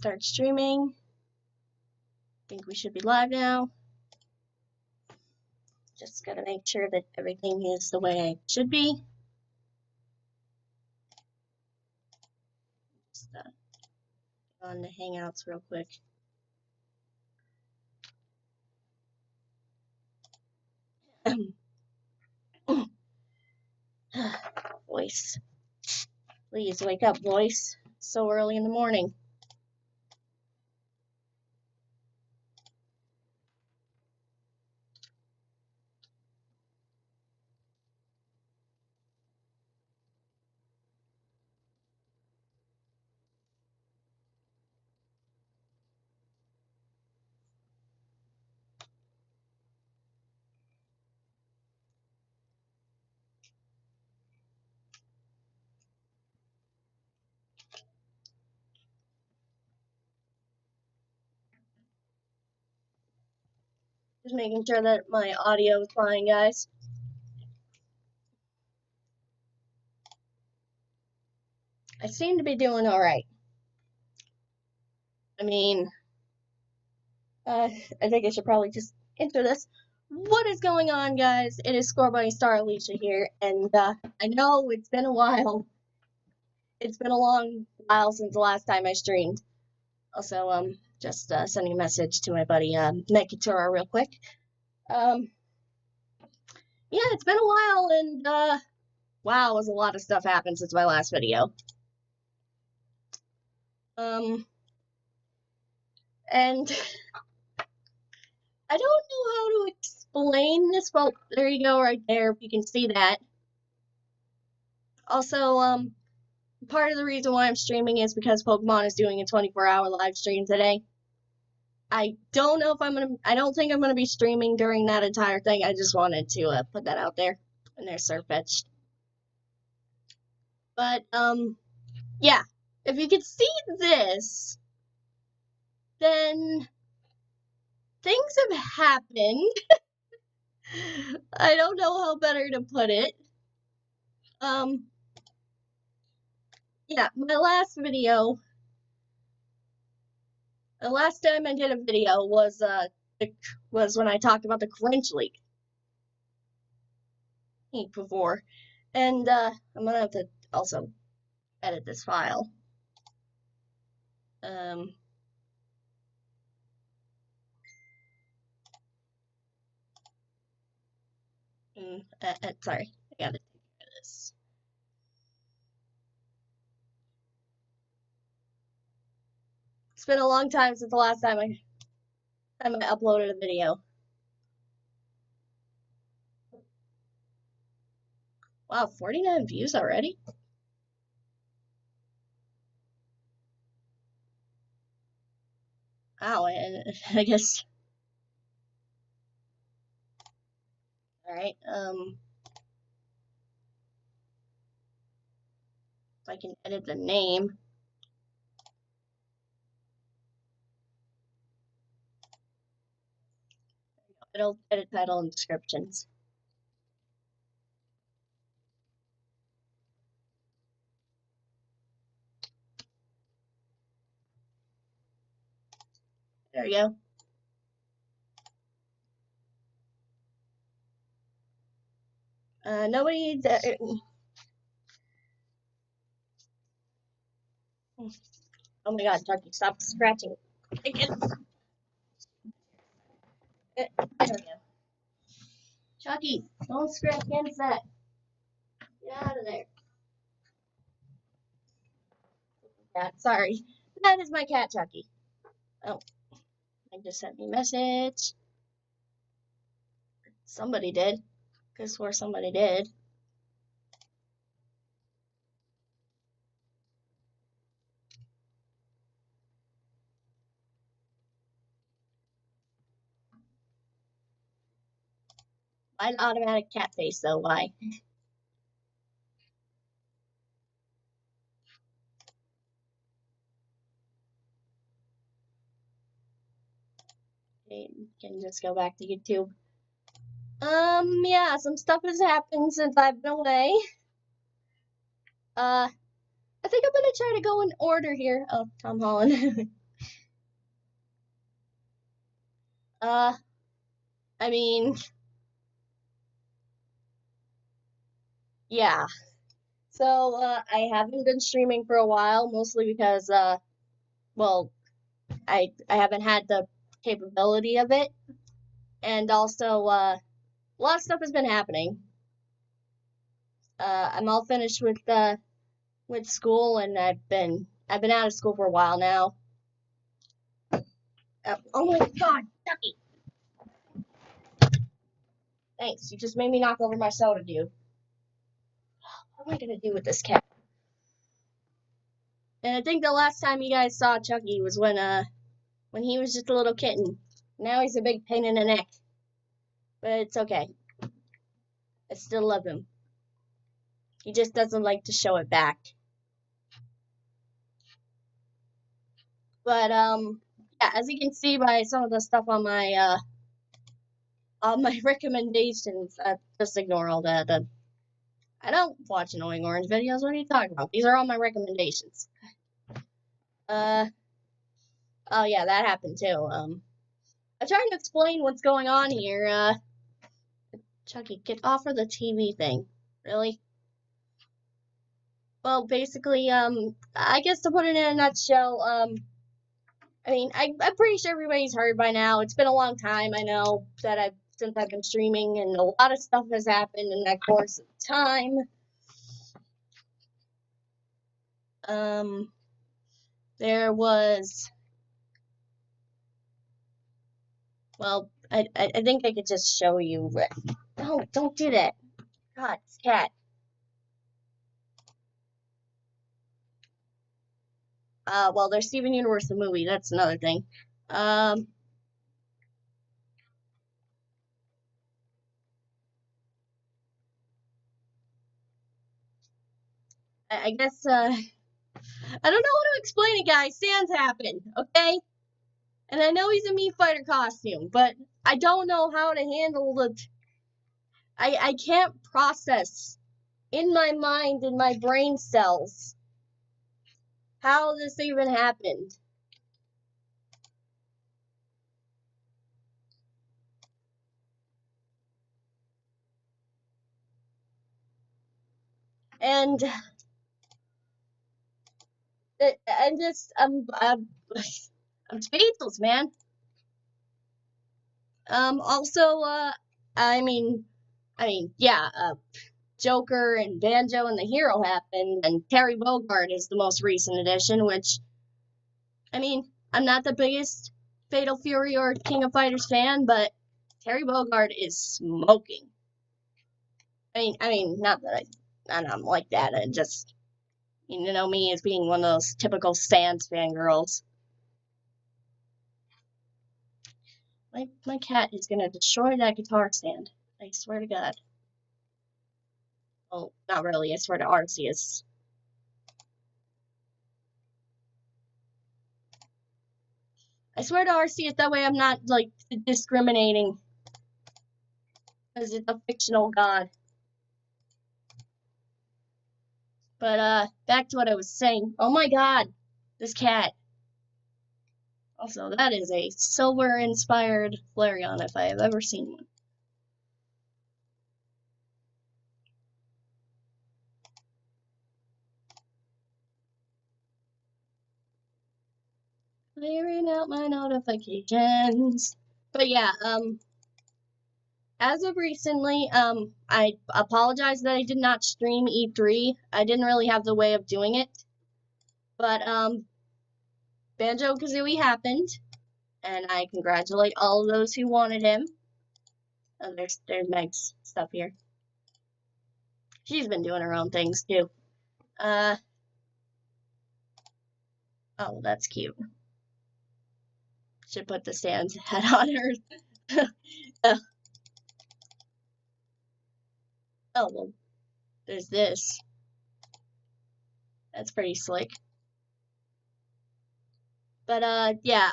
Start streaming. I think we should be live now. Just gotta make sure that everything is the way it should be. Just on the Hangouts real quick. Voice. Please wake up, voice. It's so early in the morning. Just making sure that my audio is fine, guys. I seem to be doing all right. I mean, I think I should probably just enter this. What is going on, guys? It is Score Bunny Star Alicia here, and I know it's been a while. It's been a long while since the last time I streamed. Also, just sending a message to my buddy Nick Katura real quick. Yeah, it's been a while, and wow, has a lot of stuff happened since my last video. And I don't know how to explain this. Well, there you go, right there. If you can see that. Also, part of the reason why I'm streaming is because Pokemon is doing a 24-hour live stream today. I don't know if I don't think I'm gonna be streaming during that entire thing. I just wanted to put that out there. And there's Surfetched. But yeah, if you can see this, then things have happened. I don't know how better to put it. Yeah, my last video, the last time I did a video was when I talked about the Crunch leak before, and I'm gonna have to also edit this file. Sorry, I gotta take care of this. It's been a long time since the last time I uploaded a video. Wow, 49 views already? Wow, I guess. Alright, if I can edit the name. It'll edit title and descriptions. There we go. Nobody. Oh my god, Chucky, stop scratching. There we go. Chucky, don't scratch against that. Get out of there. Cat, sorry. That is my cat, Chucky. Oh, I just sent me a message. Somebody did. Could swear somebody did. Why an automatic cat face though? Why? Okay, can just go back to YouTube. Yeah, some stuff has happened since I've been away. I think I'm gonna try to go in order here. Oh, Tom Holland. Uh, I mean, yeah. So, I haven't been streaming for a while, mostly because, well, I haven't had the capability of it, and also, a lot of stuff has been happening. I'm all finished with school, and I've been out of school for a while now. Oh my God, Ducky! Thanks, you just made me knock over my soda, dude. What am I gonna do with this cat? And I think the last time you guys saw Chucky was when he was just a little kitten. Now he's a big pain in the neck. But it's okay. I still love him. He just doesn't like to show it back. But yeah, as you can see by some of the stuff on my recommendations, just ignore all that. I don't watch annoying orange videos. What are you talking about? These are all my recommendations. Oh yeah, that happened too. I'm trying to explain what's going on here. Chucky, get off of the TV thing. Really? Well, basically, I guess to put it in a nutshell, I mean, I'm pretty sure everybody's heard by now. It's been a long time, I know, since I've been streaming, and a lot of stuff has happened in that course of time. There was, well, I think I could just show you. Don't do that. God, it's cat. Well, there's Steven Universe the movie. That's another thing. I guess, I don't know how to explain it, guys. Sans happened, okay? And I know he's a Mii Fighter costume, but I don't know how to handle I can't process in my mind, in my brain cells, how this even happened. And I'm speechless, man. Also, yeah, Joker and Banjo and the Hero happened, and Terry Bogard is the most recent addition, which, I mean, I'm not the biggest Fatal Fury or King of Fighters fan, but Terry Bogard is smoking. I mean, not that I'm like that. I just, you know, me as being one of those typical Sans fangirls. My cat is gonna destroy that guitar stand. I swear to God. Well, not really. I swear to Arceus. I swear to Arceus. That way I'm not like discriminating, because it's a fictional god. But back to what I was saying. Oh my God, this cat. Also, that is a silver-inspired Flareon if I have ever seen one. Clearing out my notifications. But yeah, as of recently, I apologize that I did not stream E3. I didn't really have the way of doing it. But, Banjo-Kazooie happened, and I congratulate all of those who wanted him. Oh, there's Meg's stuff here. She's been doing her own things, too. Oh, that's cute. Should put the Sans hat on her. Oh, well, there's this. That's pretty slick. But, yeah,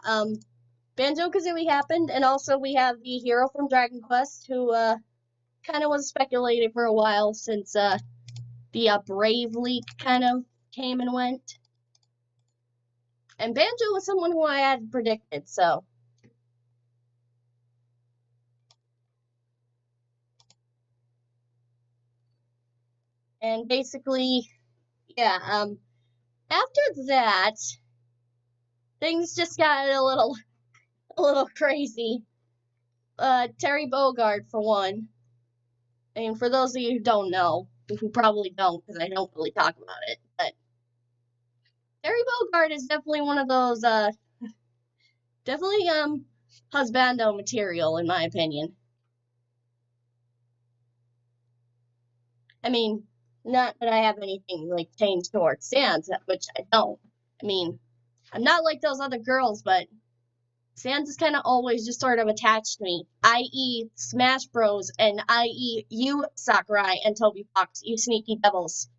Banjo-Kazooie happened, and also we have the hero from Dragon Quest, who, kind of was speculated for a while since, the, Brave leak kind of came and went. And Banjo was someone who I had predicted, so. And basically, yeah, after that, things just got a little crazy. Terry Bogard, for one. And for those of you who don't know, who probably don't, because I don't really talk about it, but Terry Bogard is definitely one of those, definitely, husbando material, in my opinion. I mean, not that I have anything, like, changed towards Sans, which I don't. I mean, I'm not like those other girls, but Sans is kind of always just sort of attached to me, i.e. Smash Bros. And i.e. you, Sakurai, and Toby Fox, you sneaky devils.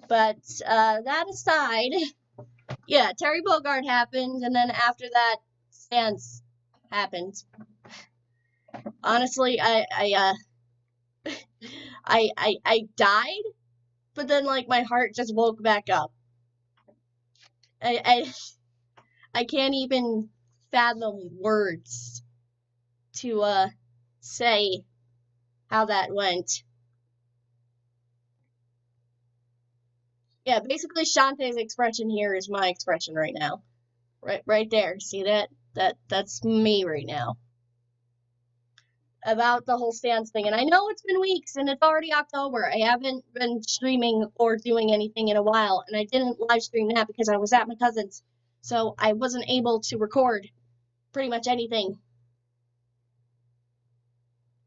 But, that aside, yeah, Terry Bogard happened, and then after that, Sans happened. Honestly, I died, but then, like, my heart just woke back up. I can't even fathom words to, say how that went. Yeah, basically Shantae's expression here is my expression right now. Right there. See that? That's me right now. About the whole Sans thing. And I know it's been weeks and it's already October. I haven't been streaming or doing anything in a while. And I didn't live stream that because I was at my cousin's. So I wasn't able to record pretty much anything.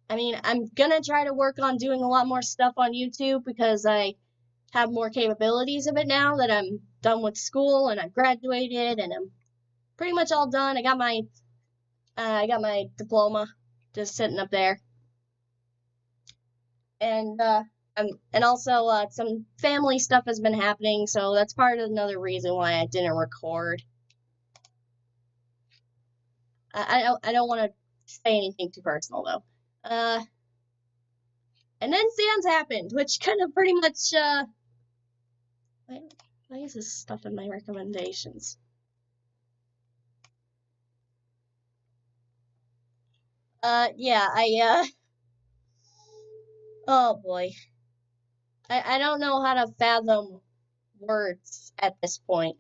I mean, I'm gonna try to work on doing a lot more stuff on YouTube because I have more capabilities of it now that I'm done with school and I've graduated and I'm pretty much all done. I got my diploma just sitting up there. And also some family stuff has been happening, so that's part of another reason why I didn't record. I don't want to say anything too personal though. And then Sans happened, which kind of pretty much why is this stuff in my recommendations? Yeah, oh boy. I don't know how to fathom words at this point.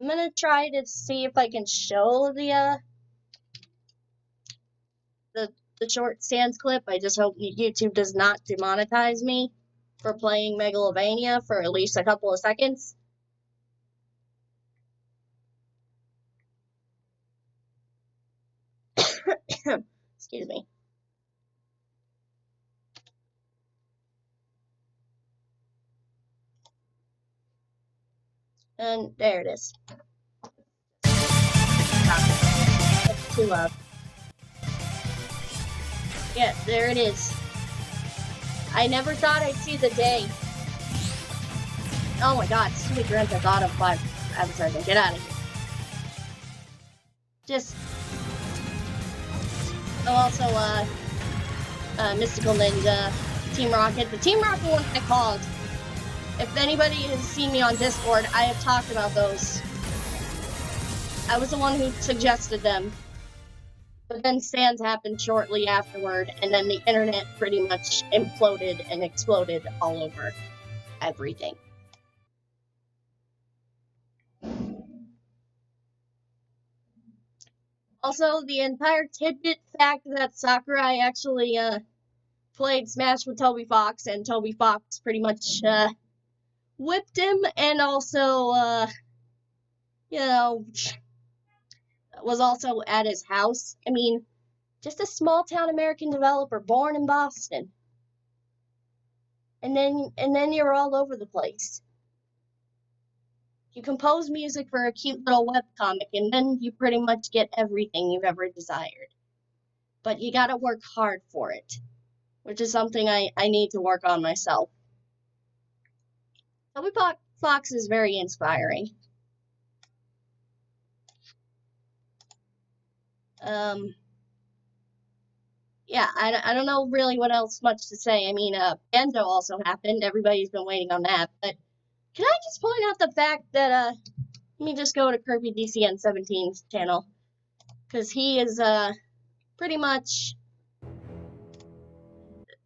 I'm gonna try to see if I can show the short Sans clip. I just hope YouTube does not demonetize me for playing Megalovania for at least a couple of seconds. Excuse me. And there it is. That's too loud. Yeah, there it is. I never thought I'd see the day. Oh my god, stupid Grand Theft Auto 5 advertising. Get out of here. Just. Oh, also, Mystical Ninja, Team Rocket. The Team Rocket one I called. If anybody has seen me on Discord, I have talked about those. I was the one who suggested them. But then Sans happened shortly afterward, and then the internet pretty much imploded and exploded all over everything. Also, the entire tidbit fact that Sakurai actually played Smash with Toby Fox, and Toby Fox pretty much whipped him, and also, you know, was also at his house. I mean, just a small-town American developer born in Boston. And then you're all over the place. You compose music for a cute little webcomic, and then you pretty much get everything you've ever desired. But you gotta work hard for it, which is something I need to work on myself. Toby Fox is very inspiring. Yeah, I don't know really what else much to say. I mean, Bendo also happened. Everybody's been waiting on that. But can I just point out the fact that, let me just go to Kirby DCN 17's channel. because he is pretty much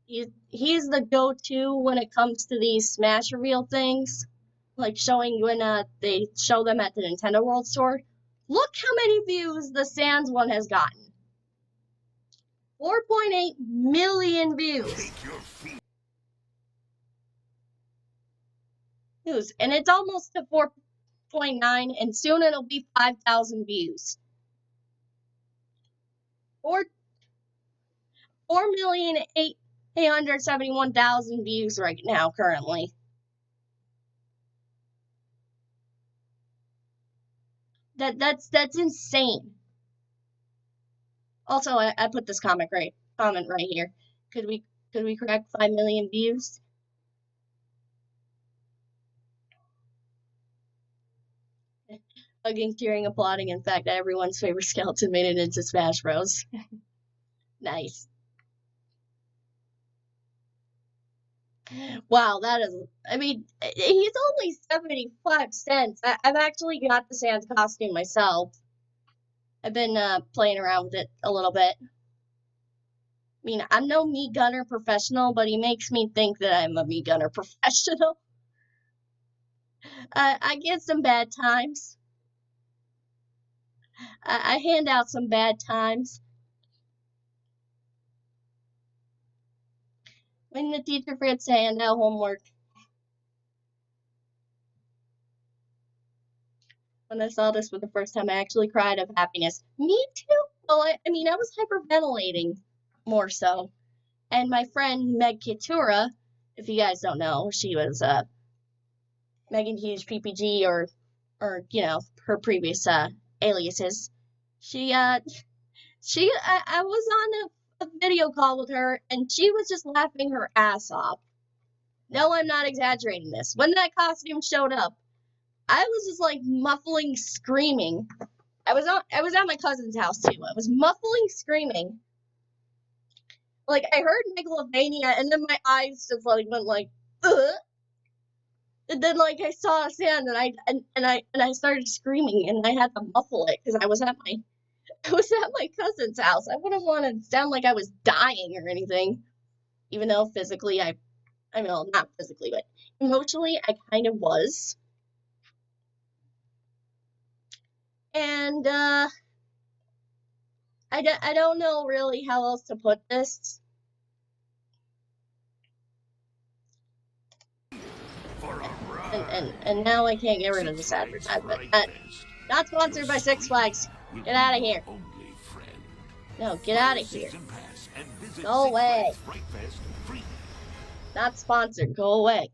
he's the go-to when it comes to these Smash reveal things, like showing when they show them at the Nintendo World Store. Look how many views the Sans one has gotten. 4.8 million views. And it's almost to 4.9, and soon it'll be 5,000 views. 4,871,000 views right now, currently. That's insane. Also, I put this comment right here. Could we crack 5 million views? Hugging, cheering, applauding. In fact, everyone's favorite skeleton made it into Smash Bros. Nice. Wow, that is. I mean, he's only 75 cents. I've actually got the Sans costume myself. I've been playing around with it a little bit. I mean, I'm no Mii Gunner professional, but he makes me think that I'm a Mii Gunner professional. I get some bad times. I hand out some bad times. When the teacher forgets to hand out homework. When I saw this for the first time, I actually cried of happiness. Me too. Well, I mean, I was hyperventilating more so. And my friend Meg Kitura, if you guys don't know, she was Megan Hughes PPG or you know, her previous aliases. I was on a video call with her, and she was just laughing her ass off. No, I'm not exaggerating this. When that costume showed up, I was just like muffling screaming. I was at my cousin's house too. I was muffling screaming. Like I heard Megalovania, and then my eyes just like went like, ugh. And then like I saw a sand, and I started screaming, and I had to muffle it because I was at my cousin's house. I wouldn't want to sound like I was dying or anything, even though physically I mean, not physically, but emotionally I kind of was. And I don't know really how else to put this. And now I can't get rid of this advertisement. Not sponsored by Six Flags. Get out of here. No, get out of here. Go away. Not sponsored. Go away.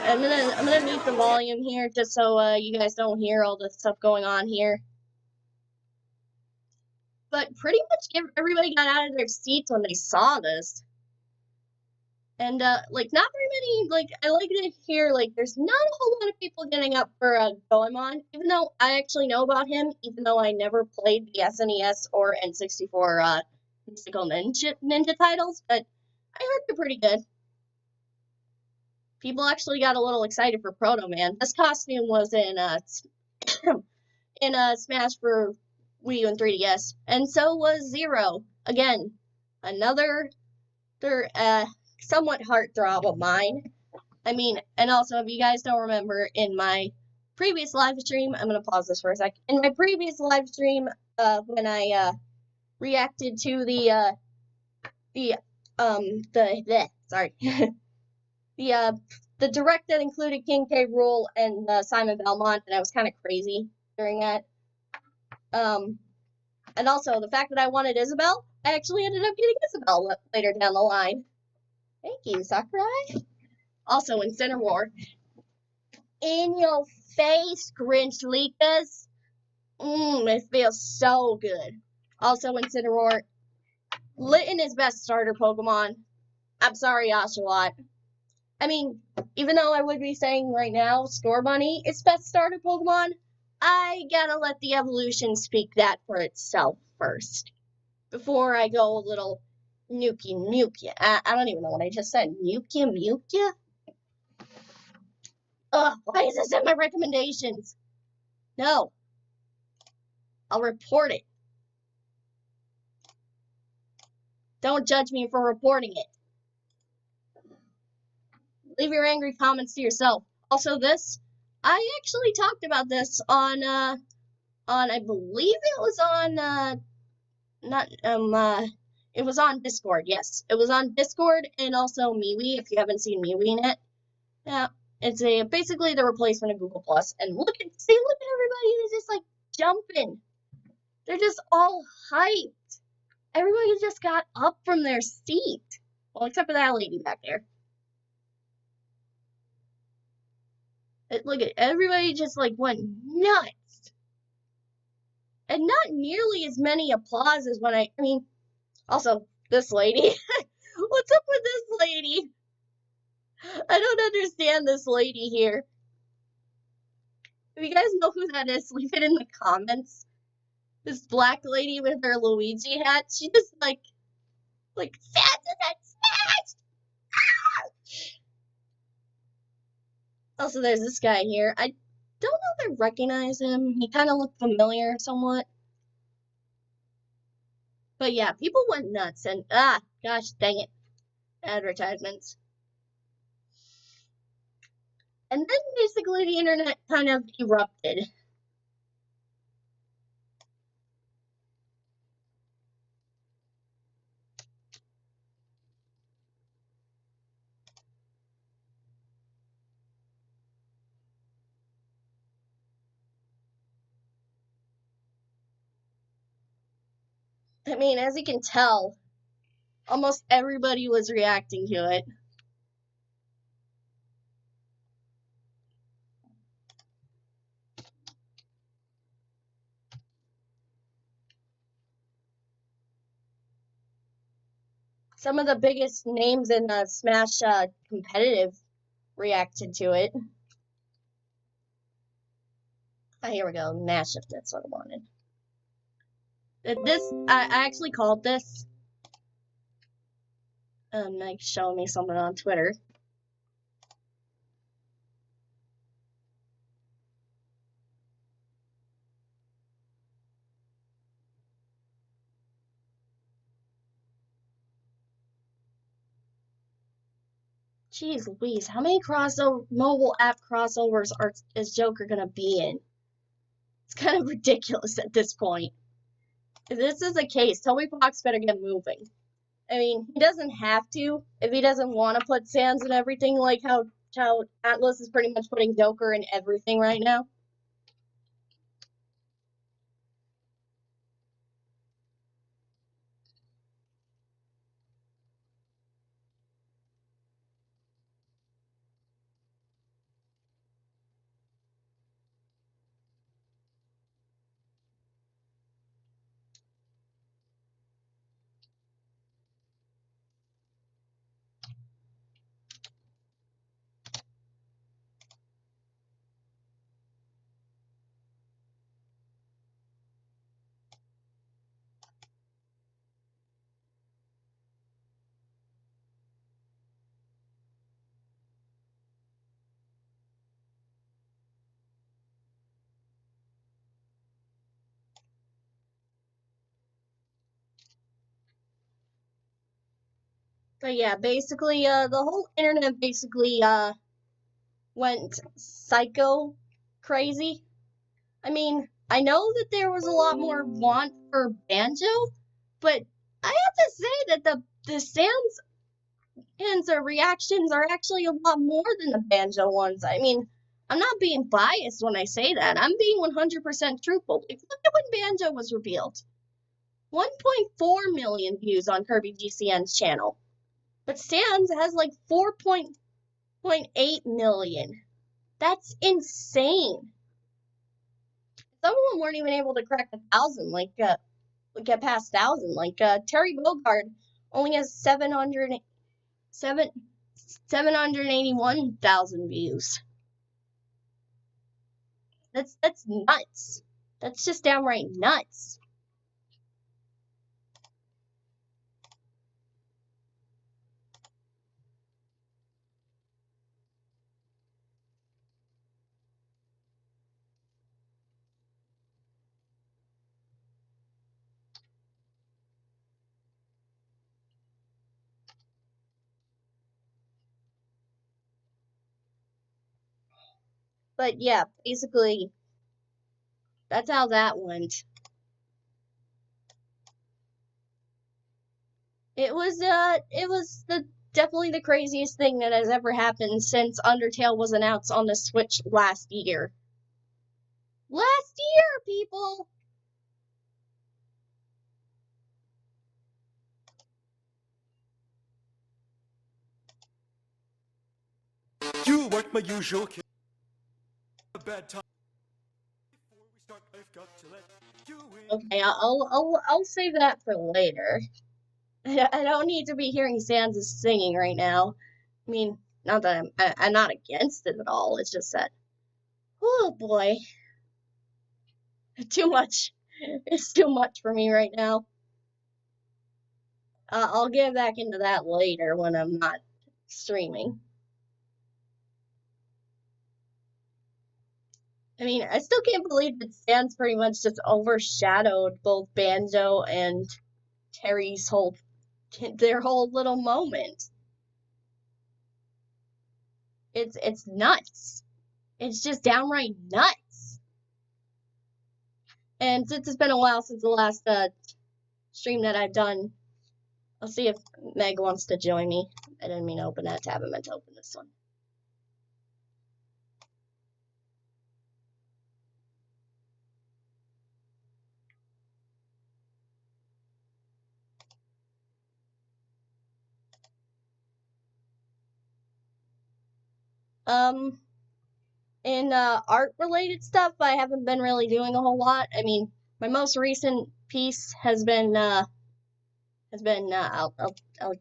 I'm gonna mute the volume here just so you guys don't hear all the stuff going on here. But pretty much everybody got out of their seats when they saw this. And like not very many, like I like to hear like there's not a whole lot of people getting up for Goemon, even though I actually know about him, even though I never played the SNES or N64 Mystical Ninja titles, but I heard they're pretty good. People actually got a little excited for Proto Man. This costume was in Smash for Wii U and 3DS, and so was Zero. Again, another somewhat heartthrob of mine. I mean, and also if you guys don't remember, in my previous live stream, I'm gonna pause this for a sec. In my previous live stream, when I reacted to the direct that included King K. Rool and Simon Belmont, and I was kind of crazy during that. And also the fact that I wanted Isabelle, I actually ended up getting Isabelle later down the line. Thank you, Sakurai. Also, in Center War. In your face, Grinch Leakas. It feels so good. Also, in Center War. Litten is best starter Pokemon. I'm sorry, Oshawott. I mean, even though I would be saying right now, Scorbunny is best starter Pokemon, I gotta let the evolution speak that for itself first. Before I go a little Mukia. I don't even know what I just said. Mukia? Ugh, why is this in my recommendations? No. I'll report it. Don't judge me for reporting it. Leave your angry comments to yourself. Also, this, I actually talked about this on I believe it was on, it was on Discord, yes. It was on Discord and also MeWe, if you haven't seen MeWe yet. Yeah, it's basically the replacement of Google+. And look at everybody who's just, like, jumping. They're just all hyped. Everybody just got up from their seat. Well, except for that lady back there. Look at everybody just, like, went nuts. And not nearly as many applause as when I mean, also, this lady. What's up with this lady? I don't understand this lady here. If you guys know who that is, leave it in the comments. This black lady with her Luigi hat, she just like Santa got smashed! Ah! Also, there's this guy here. I don't know if I recognize him. He kind of looked familiar somewhat. But yeah, people went nuts and gosh dang it. Advertisements. And then basically the internet kind of erupted. I mean, as you can tell, almost everybody was reacting to it. Some of the biggest names in Smash competitive reacted to it. Here we go. Mash, if that's what I wanted. I actually called this. Like showing me something on Twitter. Jeez Louise, how many mobile app crossovers is Joker gonna be in? It's kind of ridiculous at this point. If this is the case, Toby Fox better get moving. I mean, he doesn't have to if he doesn't want to put Sans and everything, like how Atlas is pretty much putting Joker in everything right now. But yeah, basically, the whole internet basically went psycho crazy. I mean, I know that there was a lot more want for Banjo, but I have to say that the Sans and the reactions are actually a lot more than the Banjo ones. I mean, I'm not being biased when I say that. I'm being 100% truthful. Look at when Banjo was revealed. 1.4 million views on Kirby GCN's channel. But Sans has like 4.8 million. That's insane. Some of them weren't even able to crack 1,000, get past 1,000. Like Terry Bogard only has 781,000 views. That's nuts. That's just downright nuts. But yeah, basically, that's how that went. It was definitely the craziest thing that has ever happened since Undertale was announced on the Switch last year. Last year, people! You weren't my usual kid. A bad time. Before we start, I've got to let you in. Okay, I'll save that for later. I don't need to be hearing Sans' singing right now. I mean, not that I'm not against it at all. It's just that, oh boy, too much. It's too much for me right now. I'll get back into that later when I'm not streaming. I mean, I still can't believe that Sans pretty much just overshadowed both Banjo and Terry's their whole little moment. It's nuts. It's just downright nuts. And since it's been a while since the last stream that I've done, I'll see if Meg wants to join me. I didn't mean to open that tab. I meant to open this one. In art-related stuff, I haven't been really doing a whole lot. I mean, my most recent piece has been I'll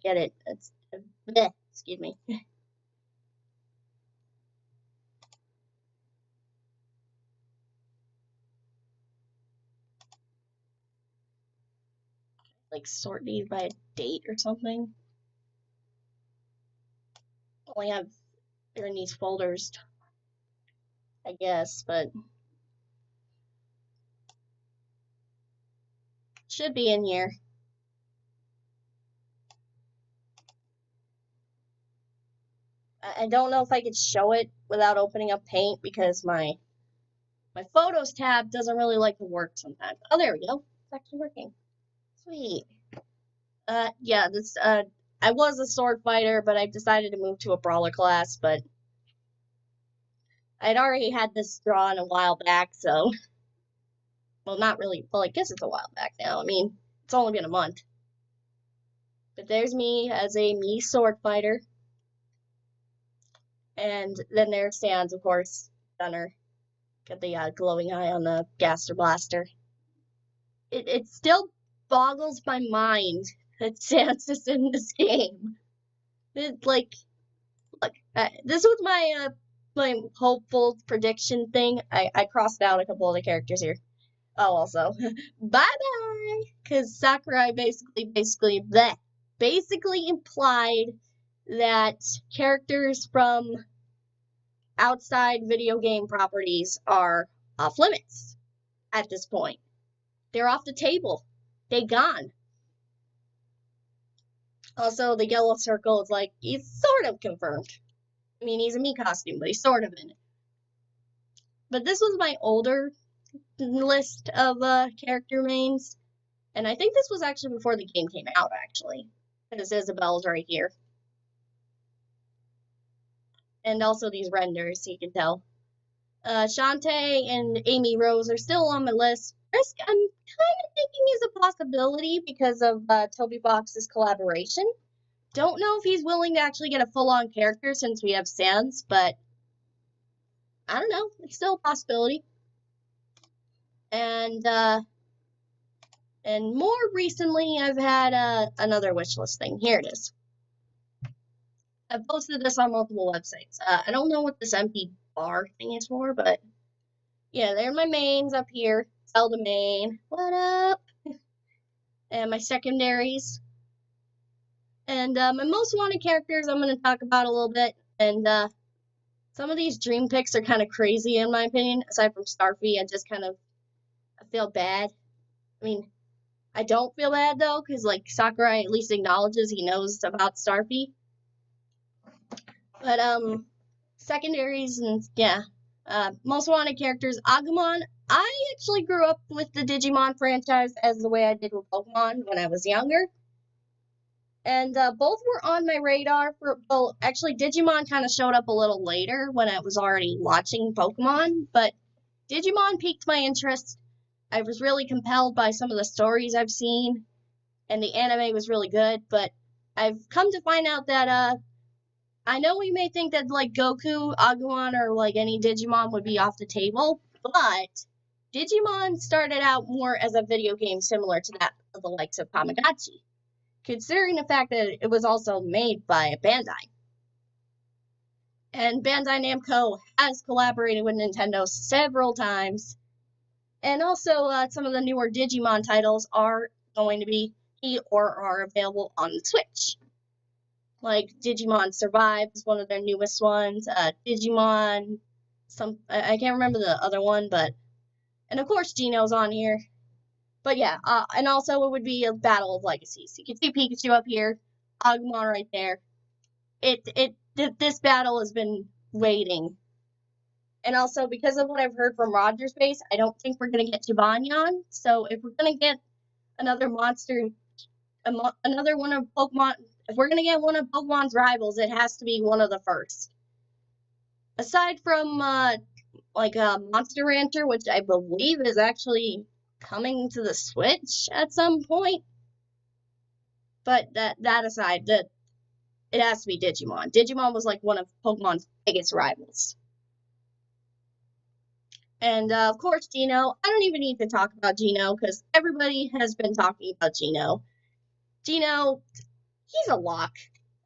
get it. It's bleh, excuse me. Like sort these by a date or something. Only have they're in these folders, I guess, but should be in here. I don't know if I could show it without opening up Paint because my Photos tab doesn't really like to work sometimes. Oh, there we go. It's actually working. Sweet. Yeah, this, I was a sword fighter, but I decided to move to a brawler class, but I'd already had this drawn a while back, so, well, not really, well, I guess it's a while back now. I mean, it's only been a month. But there's me as a Mii sword fighter. And then there stands, of course, Gunner. Got the glowing eye on the Gaster Blaster. It still boggles my mind that Sans is in this game. Like, look, this was my hopeful prediction thing. I crossed out a couple of the characters here. Oh, also, bye-bye! Because Sakurai basically implied that characters from outside video game properties are off limits at this point. They're off the table. They gone. Also, the yellow circle is like, he's sort of confirmed. I mean, he's a Mii costume, but he's sort of in it. But this was my older list of character mains. And I think this was actually before the game came out, actually. Because Isabelle's right here. And also these renders, so you can tell. Shantae and Amy Rose are still on my list. Risk, I'm kind of thinking is a possibility because of Toby Fox's collaboration. Don't know if he's willing to actually get a full-on character since we have Sans, but I don't know. It's still a possibility. And more recently, I've had another wishlist thing. Here it is. I've posted this on multiple websites. I don't know what this empty bar thing is for, but yeah, they're my mains up here. Zelda main. What up? And my secondaries. And my most wanted characters I'm going to talk about a little bit. And some of these dream picks are kind of crazy in my opinion. Aside from Starfy, I feel bad. I mean, I don't feel bad though, because like Sakurai at least acknowledges he knows about Starfy. But secondaries and yeah, Most wanted characters, Agumon. I actually grew up with the Digimon franchise as the way I did with Pokemon when I was younger. And both were on my radar for, well, actually Digimon kind of showed up a little later when I was already watching Pokemon, but Digimon piqued my interest. I was really compelled by some of the stories I've seen, and the anime was really good, but I've come to find out that, I know we may think that, like, Goku, Agumon, or, like, any Digimon would be off the table, but Digimon started out more as a video game similar to that of the likes of Tamagotchi, considering the fact that it was also made by Bandai. And Bandai Namco has collaborated with Nintendo several times. And also, some of the newer Digimon titles are going to be or are available on the Switch. Like Digimon Survive is one of their newest ones. Digimon, I can't remember the other one, but, and of course Geno's on here. But yeah, and also it would be a Battle of Legacies. You can see Pikachu up here, Agumon right there. This battle has been waiting. And also, because of what I've heard from Roger's base, I don't think we're going to get Jibanyan. So if we're going to get another monster, another one of Pokemon, if we're going to get one of Pokemon's rivals, it has to be one of the first. Aside from, Monster Rancher, which I believe is actually coming to the Switch at some point. But that aside, it has to be Digimon. Digimon was like one of Pokemon's biggest rivals. And of course, Geno. I don't even need to talk about Geno because everybody has been talking about Geno. Geno, he's a lock.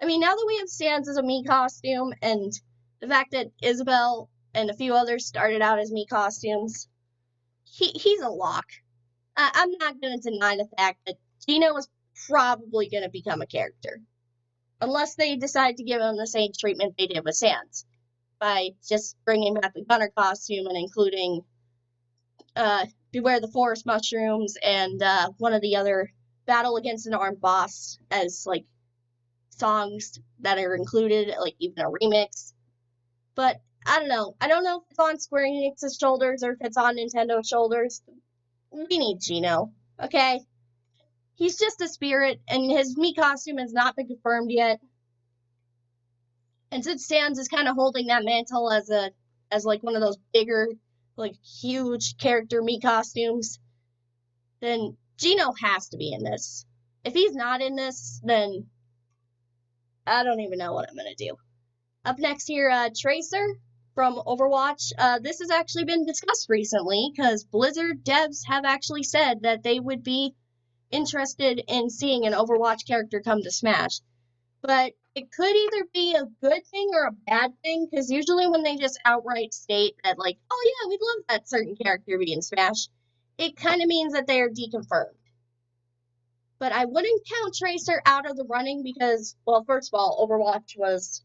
I mean, now that we have Sans as a Mii costume, and the fact that Isabelle and a few others started out as Mii costumes, he's a lock. I'm not going to deny the fact that Geno is probably going to become a character. Unless they decide to give him the same treatment they did with Sans, by just bringing back the Gunner costume and including Beware the Forest Mushrooms and one of the other Battle Against an Armed Boss as, like, songs that are included, like even a remix. But I don't know. I don't know if it's on Square Enix's shoulders or if it's on Nintendo's shoulders. We need Geno, okay? He's just a spirit, and his Mii costume has not been confirmed yet. And since Sans is kind of holding that mantle as like one of those bigger, like, huge character Mii costumes, then Geno has to be in this. If he's not in this, then I don't even know what I'm gonna do. Up next here, Tracer from Overwatch. This has actually been discussed recently because Blizzard devs have actually said that they would be interested in seeing an Overwatch character come to Smash. But it could either be a good thing or a bad thing, because usually when they just outright state that, like, oh yeah, we'd love that certain character be in Smash, it kind of means that they are deconfirmed. But I wouldn't count Tracer out of the running because, well, first of all, Overwatch was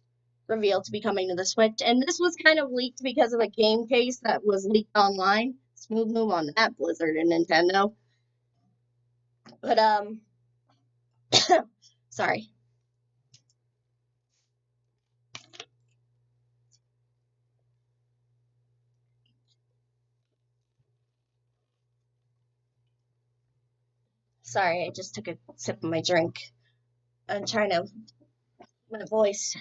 revealed to be coming to the Switch, and this was kind of leaked because of a game case that was leaked online. Smooth move on that, Blizzard and Nintendo. But, sorry. Sorry, I just took a sip of my drink. I'm trying to, my voice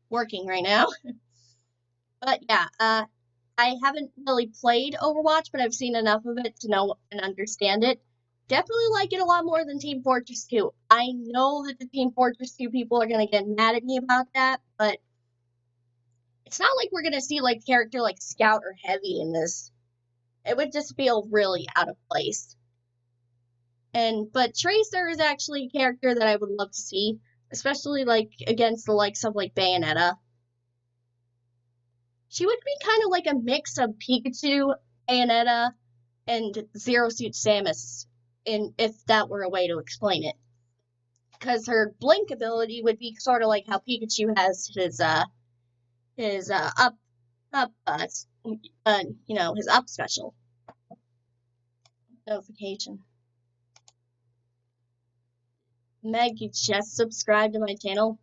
working right now. But yeah, I haven't really played Overwatch, but I've seen enough of it to know and understand it. Definitely like it a lot more than Team Fortress 2. I know that the Team Fortress 2 people are going to get mad at me about that, but it's not like we're going to see, like, character like Scout or Heavy in this. It would just feel really out of place. But Tracer is actually a character that I would love to see, especially, like, against the likes of, like, Bayonetta. She would be kind of like a mix of Pikachu, Bayonetta, and Zero Suit Samus, if that were a way to explain it. Because her blink ability would be sort of like how Pikachu has his his up special. Notification. Meg, you just subscribed to my channel.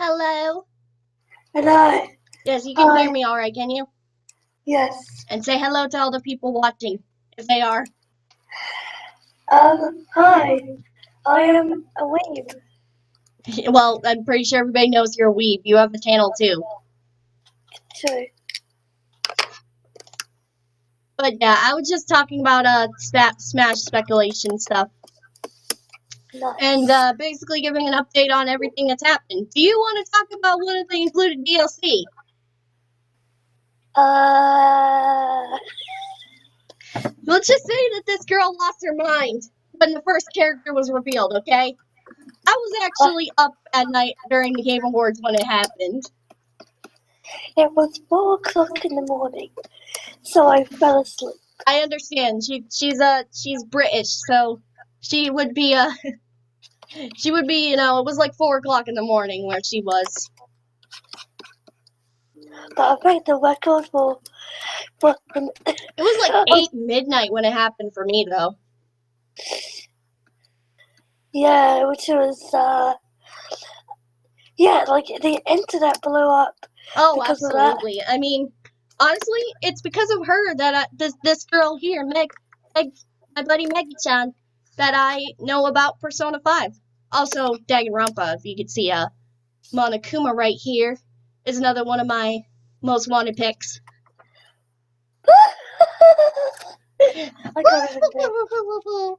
Hello? Hello. Yes, you can hear Hi. me all right, can you? Yes. And say hello to all the people watching, if they are. Hi. I am a weeb. Well, I'm pretty sure everybody knows you're a weeb. You have a channel too. True. But yeah, I was just talking about Smash speculation stuff. Nice. And basically giving an update on everything that's happened. Do you want to talk about one of the included DLC? Let's just say that this girl lost her mind when the first character was revealed, okay? I was actually up at night during the Game Awards when it happened. It was 4 o'clock in the morning, so I fell asleep. I understand. She's British, so she would be it was like 4 o'clock in the morning where she was. But I break the record for It was like 8 midnight when it happened for me though. Yeah, which was like the internet blew up. Oh, because absolutely. I mean, honestly, it's because of her that this girl here, Meg, my buddy Meggy-chan, that I know about Persona 5. Also, Danganronpa, if you could see Monokuma right here, is another one of my most wanted picks. I can't even go.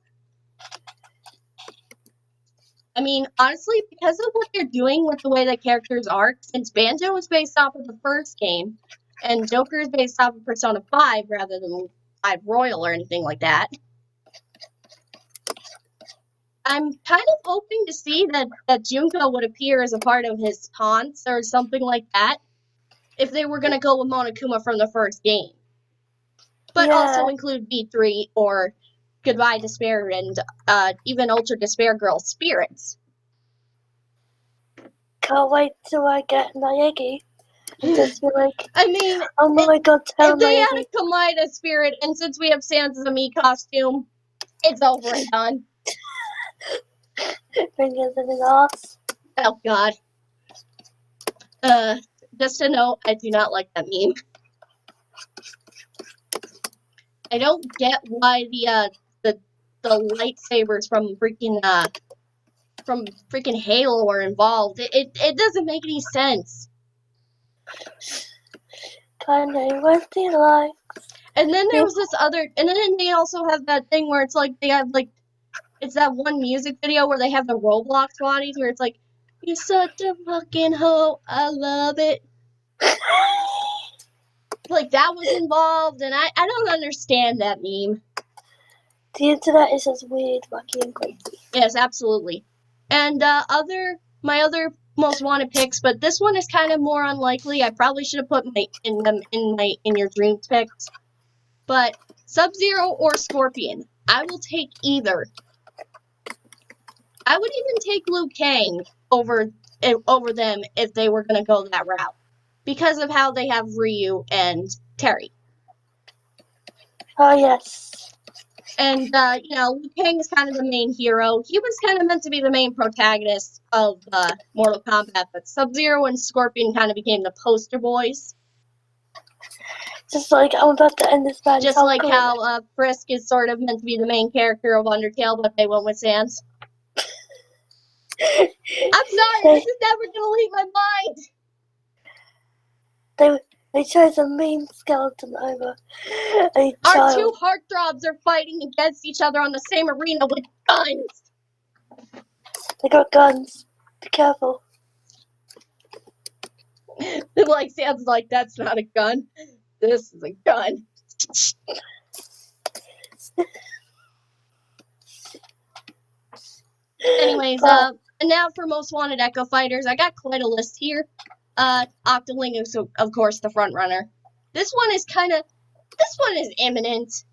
I mean, honestly, because of what they're doing with the way the characters are, since Banjo is based off of the first game, and Joker is based off of Persona 5 rather than 5 Royal or anything like that, I'm kind of hoping to see that Junko would appear as a part of his haunts or something like that, if they were going to go with Monokuma from the first game. But also include V3 or Goodbye Despair and even Ultra Despair Girl Spirits. Can't wait till I get Naegi and just be like, I mean, oh my god, tell if they Naegi. had a Kamida Spirit, and since we have Sansumi costume, it's over and done. Fingers in his ass. Oh god. Just to note, I do not like that meme. I don't get why the lightsabers from freaking Halo are involved. It doesn't make any sense. Kanye West, he likes. And then there was this other, and then they also have that thing where it's like they have like, it's that one music video where they have the Roblox bodies where it's like, you're such a fucking hoe, I love it. Like that was involved, and I don't understand that meme. The internet is just weird, wacky, and crazy. Yes, absolutely. And my other most wanted picks, but this one is kind of more unlikely. I probably should have put in your dreams picks. But Sub-Zero or Scorpion, I will take either. I would even take Liu Kang over them if they were going to go that route, because of how they have Ryu and Terry. Oh yes. And Liu Kang is kind of the main hero. He was kind of meant to be the main protagonist of Mortal Kombat, but Sub-Zero and Scorpion kind of became the poster boys. Just like I'm about to end this bad. Just like how Frisk is sort of meant to be the main character of Undertale, but they went with Sans. I'm sorry, this is never gonna leave my mind. They chose a mean skeleton over a Our child. two heartthrobs are fighting against each other on the same arena with guns. They got guns. Be careful. Like Sans like, that's not a gun. This is a gun. Anyways, and now for most wanted Echo Fighters, I got quite a list here. Octoling is, of course, the front runner. This one is imminent.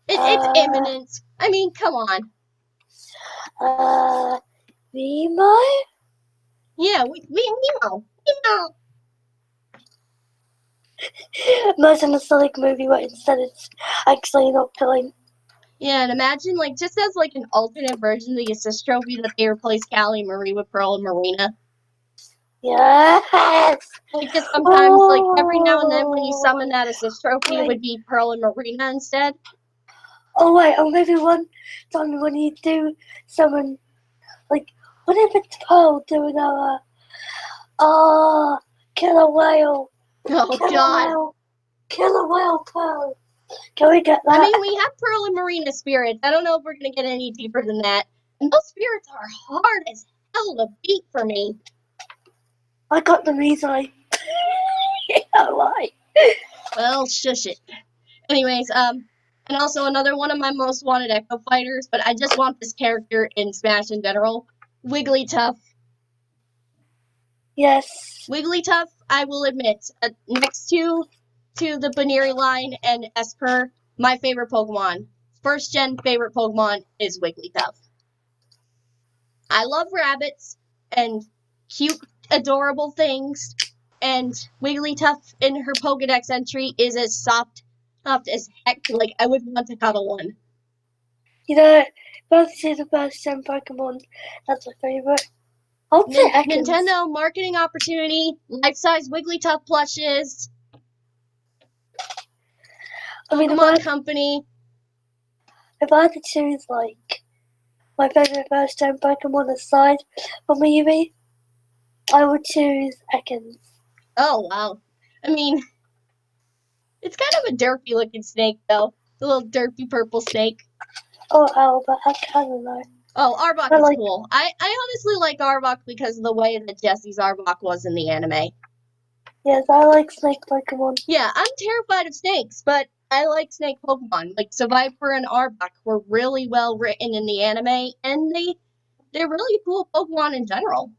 It's imminent. I mean, come on. Remo? Yeah, Nemo. Imagine a Sonic movie where instead it's actually not killing. Yeah, and imagine, like, just as, like, an alternate version of the assist trophy that they replaced Callie Marie with Pearl and Marina. Yes! Like, just sometimes, like, every now and then when you Oh, summon that assist trophy, it would be Pearl and Marina instead. oh wait, or maybe one time when you do summon, like, what if it's Pearl doing our, killer whale, Oh, killer God. whale, killer whale Pearl. Can we get that? I mean, we have Pearl and Marina spirits. I don't know if we're going to get any deeper than that. And those spirits are hard as hell to beat for me. I got them easily. Yeah, why? Well, shush it. Anyways, and also another one of my most wanted Echo Fighters, but I just want this character in Smash in general. Wigglytuff. Yes. Wigglytuff, I will admit, next to the Baneri line and Esper, my favorite Pokemon. First gen favorite Pokemon is Wigglytuff. I love rabbits and cute, adorable things, and Wigglytuff in her Pokedex entry is as soft as heck. Like, I would want to cuddle one. You know, both see the first gen Pokemon. That's my favorite. I'll say Ekans. Nintendo marketing opportunity, life-size Wigglytuff plushes. Pokemon Company. If I had to choose, like, my favorite first gen Pokemon aside from Eevee, I would choose Ekans. Oh, wow. I mean, it's kind of a derpy looking snake, though. The little derpy purple snake. Oh, Albert, I don't know. Oh, Arbok is cool. I honestly like Arbok because of the way that Jesse's Arbok was in the anime. Yes, I like snake Pokemon. Yeah, I'm terrified of snakes, but I like snake Pokemon. Like, Survivor and Arbok were really well written in the anime, and they're really cool Pokemon in general.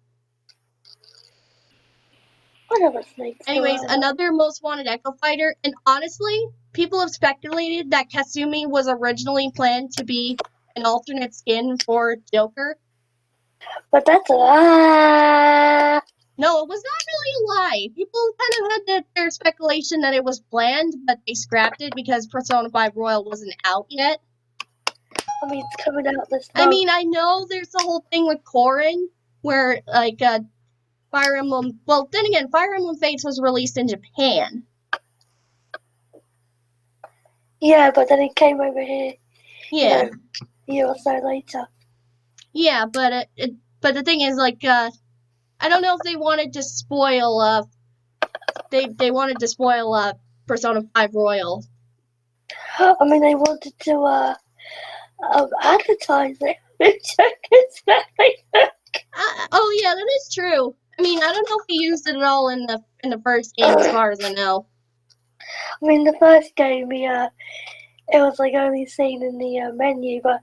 Whatever snakes. Anyways, another most wanted Echo Fighter, and honestly, people have speculated that Kasumi was originally planned to be an alternate skin for Joker. But that's a lie. No, it was not really a lie. People kind of had their speculation that it was planned, but they scrapped it because Persona 5 Royal wasn't out yet. I mean, it's coming out this month. I mean, I know there's the whole thing with Corrin, where, like, Fire Emblem... Well, then again, Fire Emblem Fates was released in Japan. Yeah, but then it came over here. Yeah. A year or so later. Yeah, but but the thing is, like, I don't know if they wanted to spoil, they wanted to spoil, Persona 5 Royal. I mean, they wanted to, advertise it. Oh yeah, that is true. I mean, I don't know if he used it at all in the first game, as far as I know. I mean, the first game, it was like only seen in the menu, but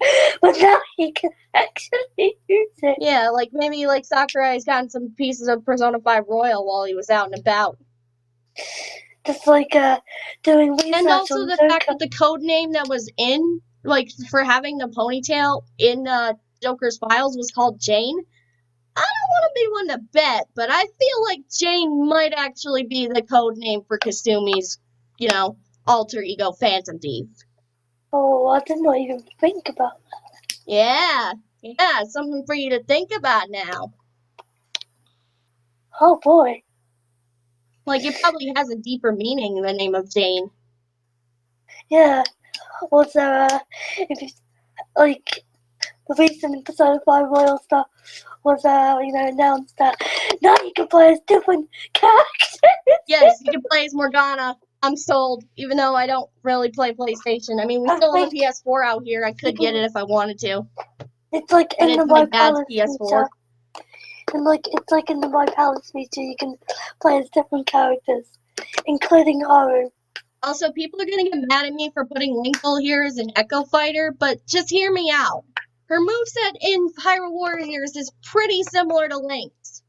now he can actually use it. Yeah, like maybe like Sakurai's gotten some pieces of Persona 5 Royal while he was out and about. Just like doing research. And also on the Joker. fact that the code name that was in, like, for having the ponytail in Joker's files was called Jane. I don't want to be one to bet, but I feel like Jane might actually be the code name for Kasumi's, alter ego Phantom Thief. Oh, I did not even think about that. Yeah, something for you to think about now. Oh boy. Like, it probably has a deeper meaning in the name of Jane. Yeah. Also, if you, like, the recent Persona 5 Royal stuff was, announced that now you can play as different characters. Yes, you can play as Morgana. I'm sold, even though I don't really play PlayStation. I mean, we still have a PS4 out here. I could get it if I wanted to. It's like and in the my My Palace PS4. feature. And it's like in the My Palace feature, you can play as different characters, including Haru. Also, people are going to get mad at me for putting Linkle here as an Echo Fighter, but just hear me out. Her moveset in Hyrule Warriors is pretty similar to Link's.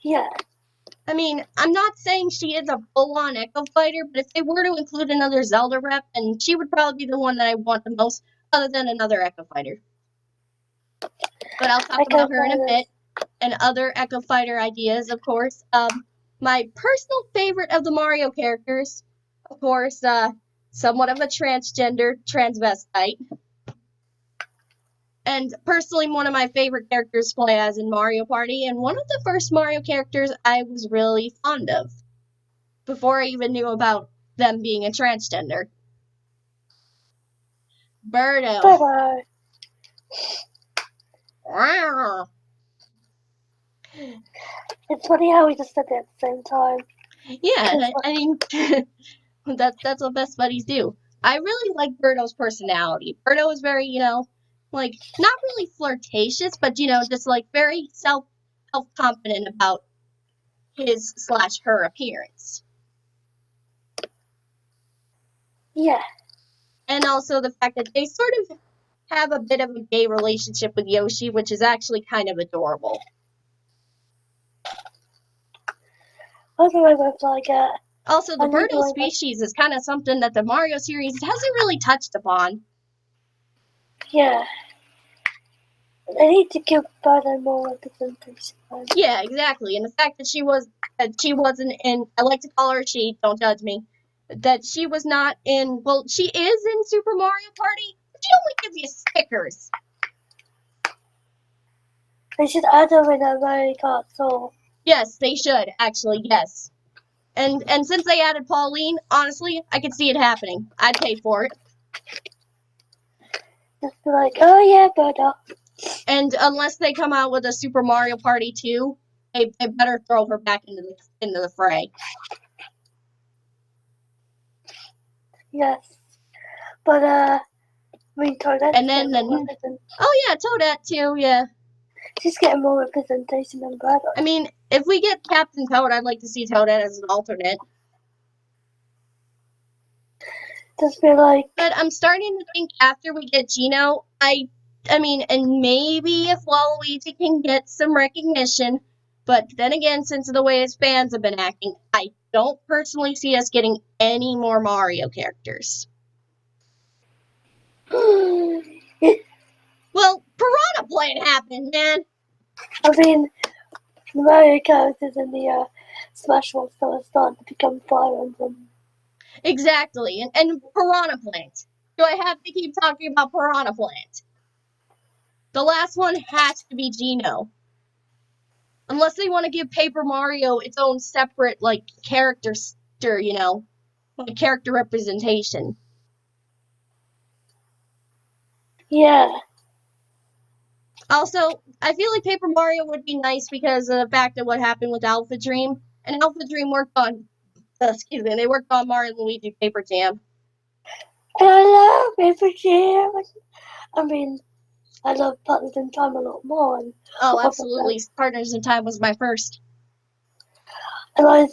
Yeah. I mean, I'm not saying she is a full-on Echo Fighter, but if they were to include another Zelda rep, then she would probably be the one that I want the most, other than another Echo Fighter. But I'll talk about her in a bit, and other Echo Fighter ideas, of course. My personal favorite of the Mario characters, of course, somewhat of a transgender transvestite. And personally, one of my favorite characters to play as in Mario Party, and one of the first Mario characters I was really fond of, before I even knew about them being a transgender. Birdo. But Rawr. it's funny how we just said it at the same time. Yeah, I mean, that's what best buddies do. I really like Birdo's personality. Birdo is very, like, not really flirtatious, but, just, like, very self-confident about his/her appearance. Yeah. And also the fact that they sort of have a bit of a gay relationship with Yoshi, which is actually kind of adorable. Also, I was like, Also, the I need Birdo to, species is kind of something that the Mario series hasn't really touched upon. yeah. I need to give Birdo more representation. Yeah, exactly. And the fact that she wasn't in, I like to call her she, don't judge me, that she was not in, well, she is in Super Mario Party, but she only gives you stickers. They should add her in a Mario Kart Soul. Yes, they should, actually, yes. And since they added Pauline, honestly, I could see it happening. I'd pay for it. Just be like, oh yeah, Birdo. And unless they come out with a Super Mario Party 2, they better throw her back into the fray. Yes. But, I mean, Toadette. And then oh yeah, Toadette too, yeah. She's getting more representation than Birdo. I mean, if we get Captain Toad, I'd like to see Toadette as an alternate. Just be like, But I'm starting to think after we get Gino, I mean, and maybe if Waluigi can get some recognition, but then again, since of the way his fans have been acting, I don't personally see us getting any more Mario characters. Well, Piranha Plant happened, man. I mean, the Mario characters in the Smash Bros. Are starting to become Fire Emblem. Exactly, and Piranha Plant. Do I have to keep talking about Piranha Plant? The last one has to be Gino. Unless they want to give Paper Mario its own separate, like, character, like character representation. Yeah. Also, I feel like Paper Mario would be nice because of the fact of what happened with Alpha Dream. And Alpha Dream worked on, they worked on Mario and Luigi Paper Jam. And I love Paper Jam. I mean, I love Partners in Time a lot more. Oh, absolutely. Partners in Time was my first. And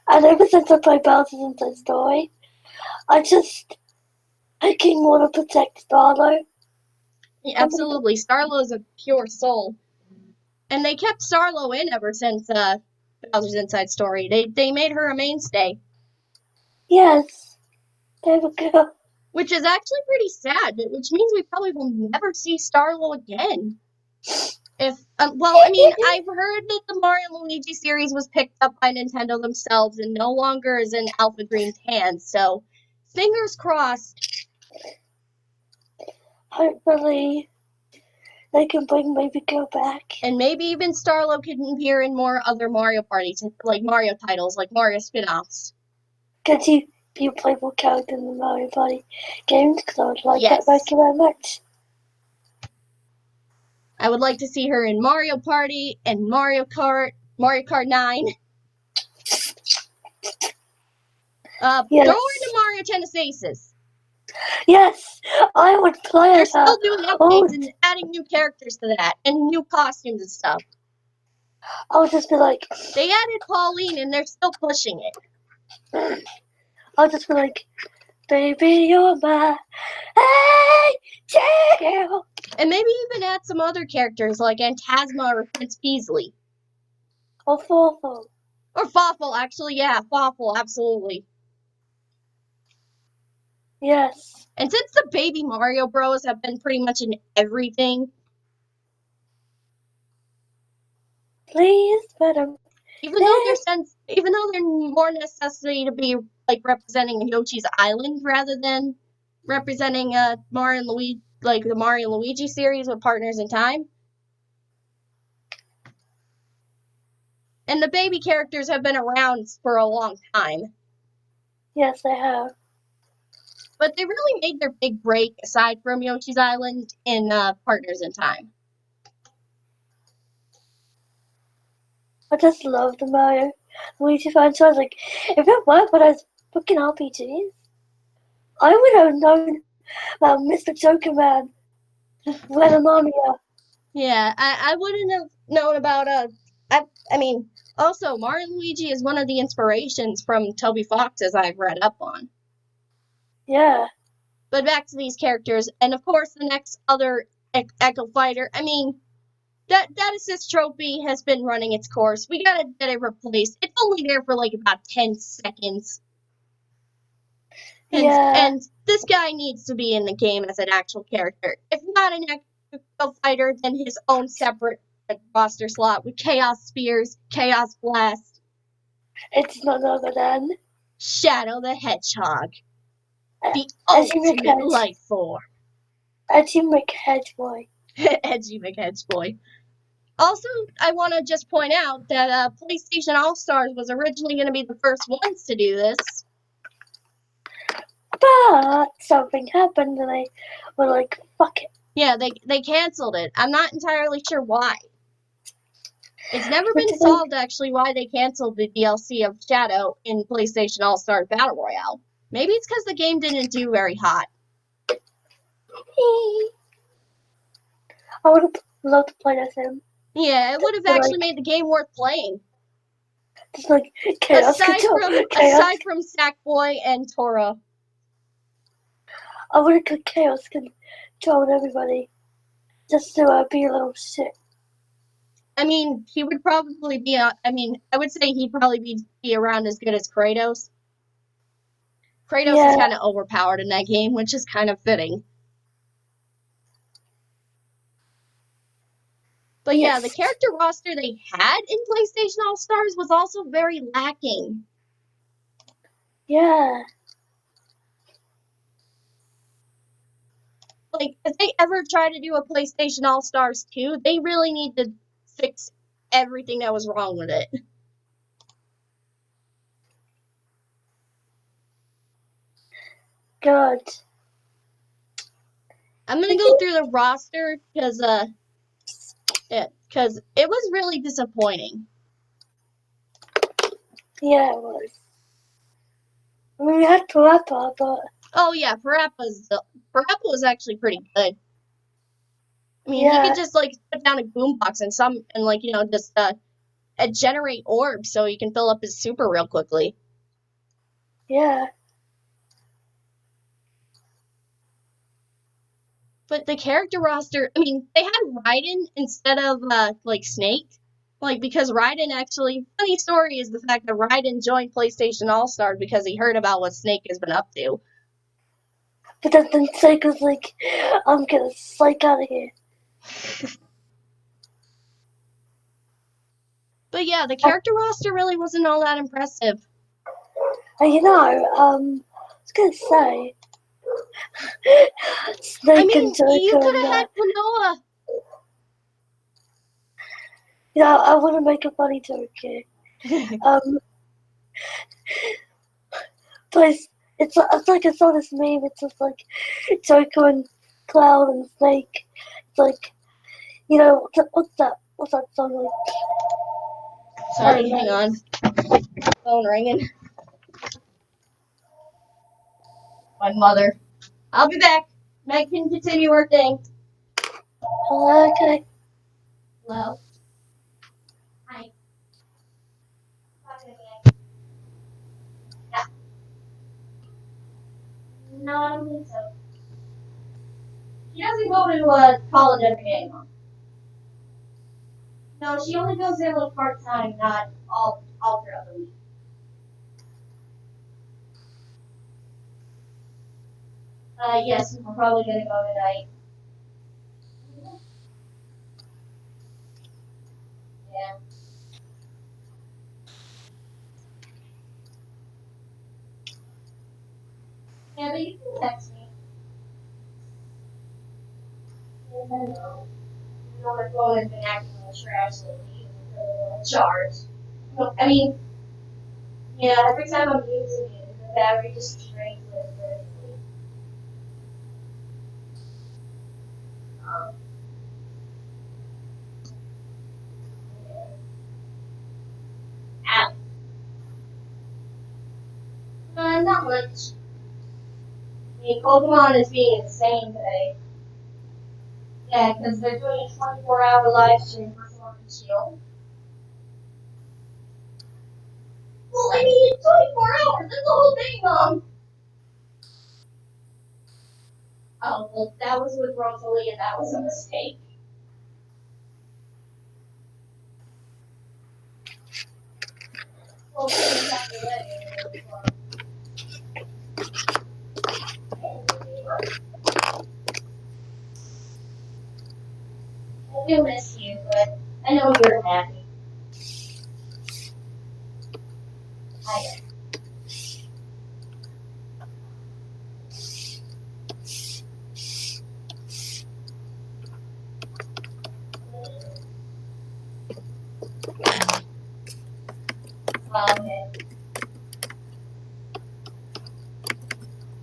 ever since I played Bowser's Inside Story, I can want to protect Starlo. Yeah, absolutely. Starlo is a pure soul. And they kept Starlo in ever since Bowser's Inside Story. They made her a mainstay. Yes. There we go. Which is actually pretty sad, which means we probably will never see Starlo again. I mean, I've heard that the Mario and Luigi series was picked up by Nintendo themselves and no longer is in Alpha Dream's hands, so fingers crossed. Hopefully, they can bring Baby Girl back. And maybe even Starlo can appear in more other Mario parties, like Mario titles, like Mario spin-offs. Could you be a playable character in the Mario Party games? Because I would like Yes. that very much. I would like to see her in Mario Party and Mario Kart 9. Yes. Throw her into Mario Tennis Aces. Yes, I would play They're as still doing updates and adding new characters to that and new costumes and stuff. I would just be like, They added Pauline and they're still pushing it. I'll just be like, baby, you're my angel. And maybe even add some other characters like Phantasma or Prince Peasley. Or Fawful. Or Fawful, actually, yeah, Fawful, absolutely. Yes. And since the Baby Mario Bros have been pretty much in everything, Please, madam. even though there's more necessity to be like representing Yoshi's Island rather than representing Mario and Luigi, like the Mario and Luigi series with Partners in Time. And the baby characters have been around for a long time. Yes, they have. But they really made their big break, aside from Yoshi's Island, in Partners in Time. I just love the Mario Luigi franchise. Like, if it weren't for those fucking RPGs, I would have known about Mr. Joker Man, Venomania. Yeah, I wouldn't have known about I mean, also Mario and Luigi is one of the inspirations from Toby Fox, as I've read up on. Yeah. But back to these characters, and of course the next other Echo Fighter. I mean, that assist trophy has been running its course. We gotta get it replaced. It's only there for like about 10 seconds. And this guy needs to be in the game as an actual character. If not an Echo Fighter, then his own separate roster slot with Chaos Spears, Chaos Blast. It's none other than Shadow the Hedgehog. The Edgy ultimate McHedge. life form. Edgy McHedge boy. Edgy McHedge boy. Also, I want to just point out that PlayStation All-Stars was originally going to be the first ones to do this. But something happened and they were like, fuck it. Yeah, they canceled it. I'm not entirely sure why. It's never been solved, actually, why they canceled the DLC of Shadow in PlayStation All-Star Battle Royale. Maybe it's because the game didn't do very hot. I would have loved to play as him. Yeah, it would have actually made the game worth playing. Just like Chaos aside from Sackboy and Tora. I would have got Chaos controlling everybody. Just to be a little shit. I mean, he would probably be, I would say he'd probably be around as good as Kratos. Kratos is kind of overpowered in that game, which is kind of fitting. But yeah, the character roster they had in PlayStation All-Stars was also very lacking. Yeah. Like, if they ever try to do a PlayStation All-Stars 2, they really need to fix everything that was wrong with it. God. I'm gonna go through the roster because it was really disappointing. Yeah, it was. I mean, we had Parappa, but... Oh yeah, Parappa was actually pretty good. I mean, he could just like put down a boombox and like, you know, just generate orbs so he can fill up his super real quickly. Yeah. But the character roster, I mean, they had Raiden instead of like Snake. Like, because Raiden actually, funny story is the fact that Raiden joined PlayStation All-Stars because he heard about what Snake has been up to. But then Snake was like, I'm gonna psych out of here. But yeah, the character roster really wasn't all that impressive. You know, I was gonna say, Snake and Joker. You could have had Klonoa. You know, I want to make a funny joke here. But it's like I saw this meme. It's just like Joker and Cloud and Snake. It's like, you know, what's that song like? Sorry, hang on. Phone ringing. My mother. I'll be back. Meg can continue her thing. Okay. Hello. Hi. Yeah. No, I don't think so. She doesn't go to college every day anymore. No, she only goes there like part-time, not all throughout the week. Yes, we're probably gonna go tonight. Yeah. you can text me. Yes, I know. You know my phone has been acting like trash lately. Charge. I mean, yeah, every time I'm using it, the battery just drains really quickly. Um, yeah. Not much. I mean, Pokemon is being insane today. Yeah, because they're doing a 24-hour live stream for Sword and Shield. Well, I mean, it's 24 hours. That's the whole thing, Mom. Oh, well, that was with Rosalie, and that was a mistake. Well, things after that, it was I do miss you, but I know you're happy. I am. Okay.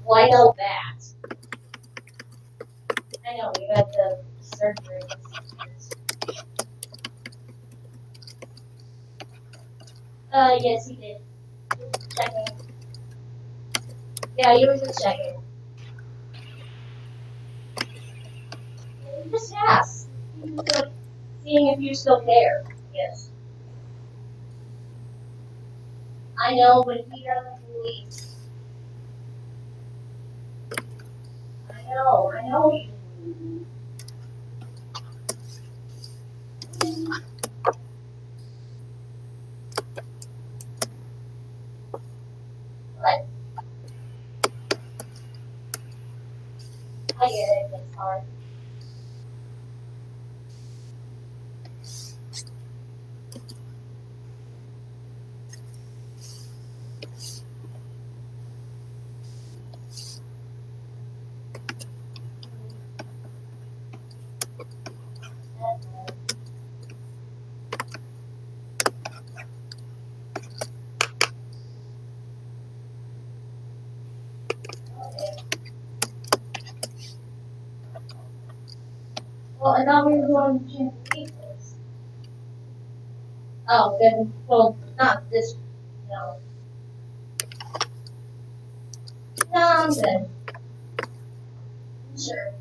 Well, I know that. I know, we got the surgery. Yes, he did. Checking. Yeah, he was just checking. He just asked. He was like, seeing if you still care. Yes. I know, but he doesn't believe. I know he doesn't believe. But I get it, it's hard. Okay. Well, I thought we were going to change the pieces. Oh, then, well, not this, no. No, I'm good. Sure.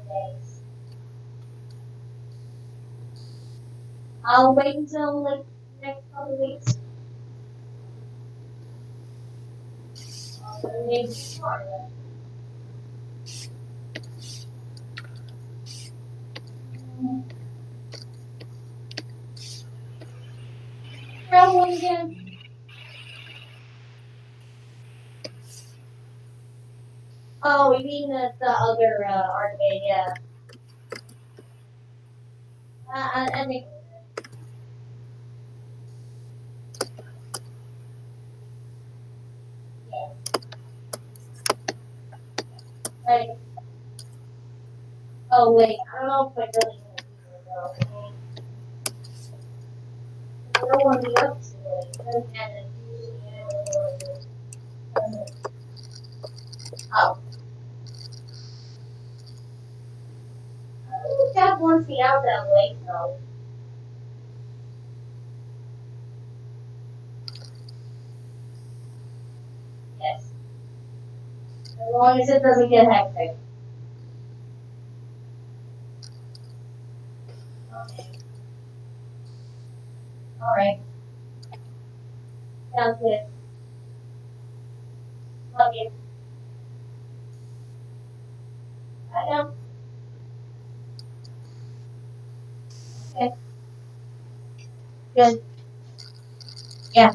Thanks. I'll wait until, like, next couple weeks. Maybe tomorrow. Traveling again? Oh, we mean the other arcade, yeah. I think, yeah. Like, oh wait, I don't know if I really want to do it though. I don't want to be up to it. And it usually oh. Dad wants me out that late though. Yes. As long as it doesn't get hectic. Okay. Alright. Sounds good. Love you. I know. Okay. Good. Yeah.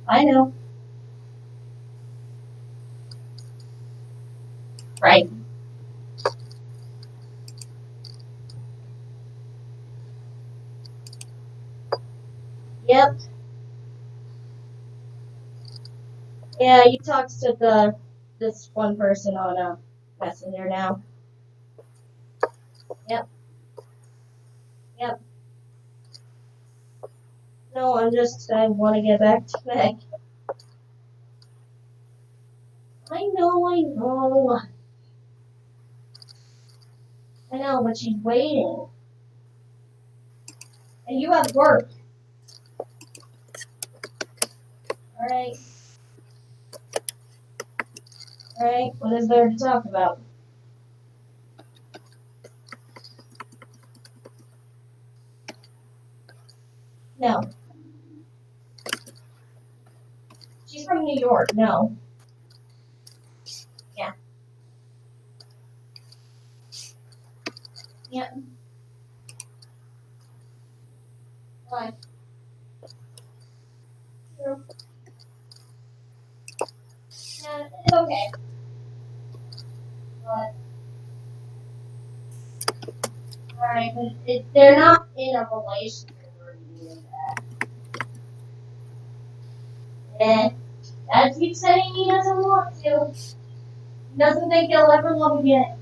I know. Right. Yep. Yeah, you talked to this one person on Messenger now. Yep. Yep. No, I want to get back to Meg. I know. I know, but she's waiting. And you have work. Alright. Alright, what is there to talk about? No. She's from New York, no. Yeah. Yeah. Why? True. Yeah, it's okay. But, alright, but they're not in a relationship or anything like that. And Dad keeps saying he doesn't want to. He doesn't think he'll ever love again.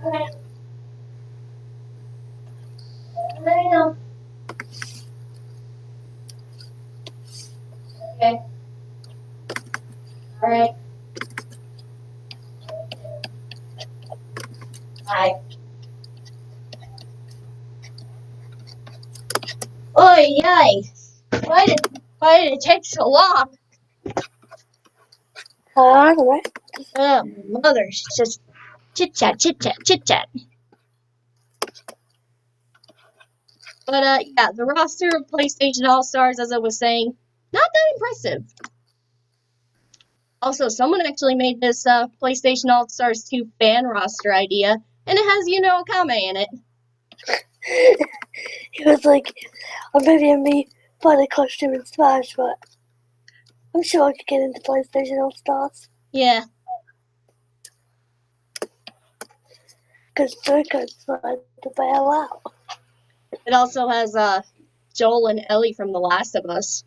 Okay. I know. Okay. Alright. Bye. Oy, yay. Why did it take so long? Anyway. Mother, she's just chit chat. But yeah, the roster of PlayStation All-Stars, as I was saying, not that impressive. Also, someone actually made this PlayStation All-Stars 2 fan roster idea, and it has Kame in it. He was like, or maybe me buy the costume in Smash, but I'm sure I could get into PlayStation All Stars. Yeah. Because Joker decided to bail out. It also has Joel and Ellie from The Last of Us.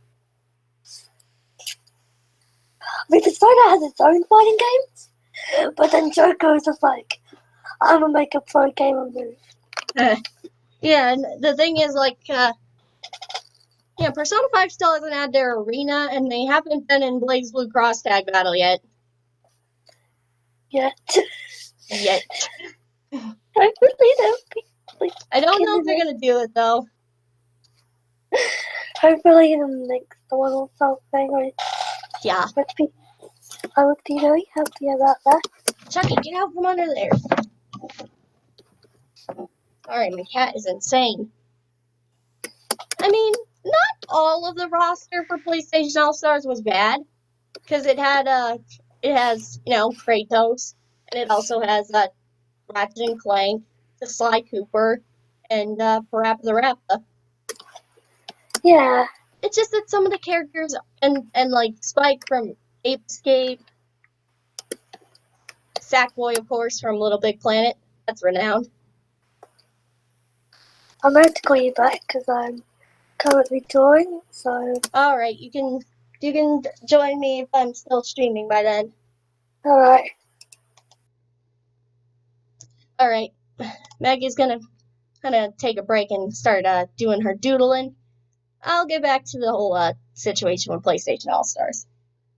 I mean, Persona has its own fighting games, but then Joker is just like, I'm gonna make a pro gamer move. Yeah, and the thing is, Persona 5 still hasn't had their arena, and they haven't been in Blaze Blue Cross Tag Battle yet. Yet. Hopefully they'll be, I don't know if they're gonna do it, though. Hopefully in the next one or something. Yeah. I would be very happy about that. Chucky, get out from under there. Alright, my cat is insane. I mean, not all of the roster for PlayStation All-Stars was bad. Because it has, Kratos, and it also has Ratchet and Clank, the Sly Cooper, and Parappa the Rappa. Yeah. It's just that some of the characters, and Spike from Ape Escape, Sackboy, of course, from Little Big Planet, that's renowned. I'm going to call you back because I'm currently drawing, so... Alright, you can join me if I'm still streaming by then. Alright. Alright, Meg is gonna take a break and start doing her doodling. I'll get back to the whole situation with PlayStation All-Stars.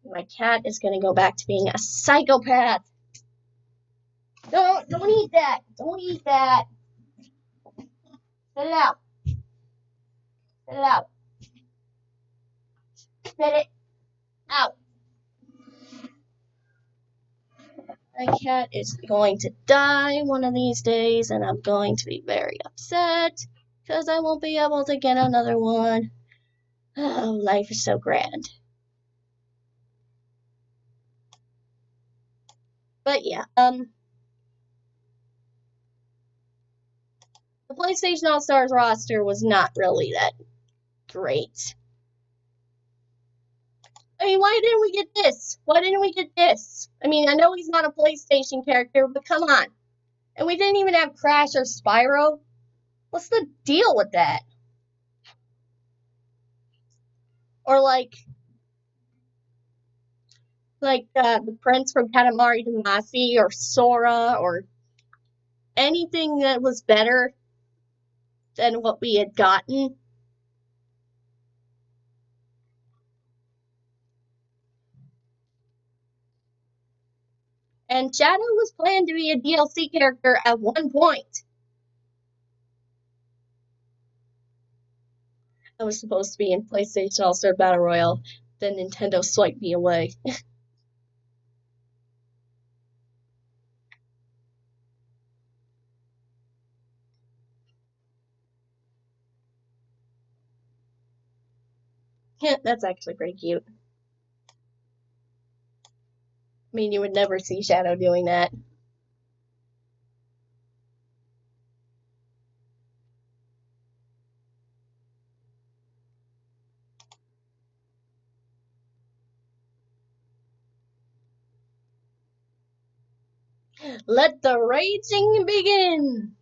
My cat is gonna go back to being a psychopath. Don't eat that. Don't eat that. Spit it out. Spit it out. Spit it out. My cat is going to die one of these days, and I'm going to be very upset because I won't be able to get another one. Oh, life is so grand. But yeah, the PlayStation All-Stars roster was not really that great. I mean, why didn't we get this? Why didn't we get this? I mean, I know he's not a PlayStation character, but come on. And we didn't even have Crash or Spyro. What's the deal with that? Or like the Prince from Katamari Damacy or Sora or anything that was better than what we had gotten. And Shadow was planned to be a DLC character at one point. I was supposed to be in PlayStation All-Star Battle Royale, then Nintendo swiped me away. Yeah, that's actually pretty cute. I mean, you would never see Shadow doing that. Let the raging begin!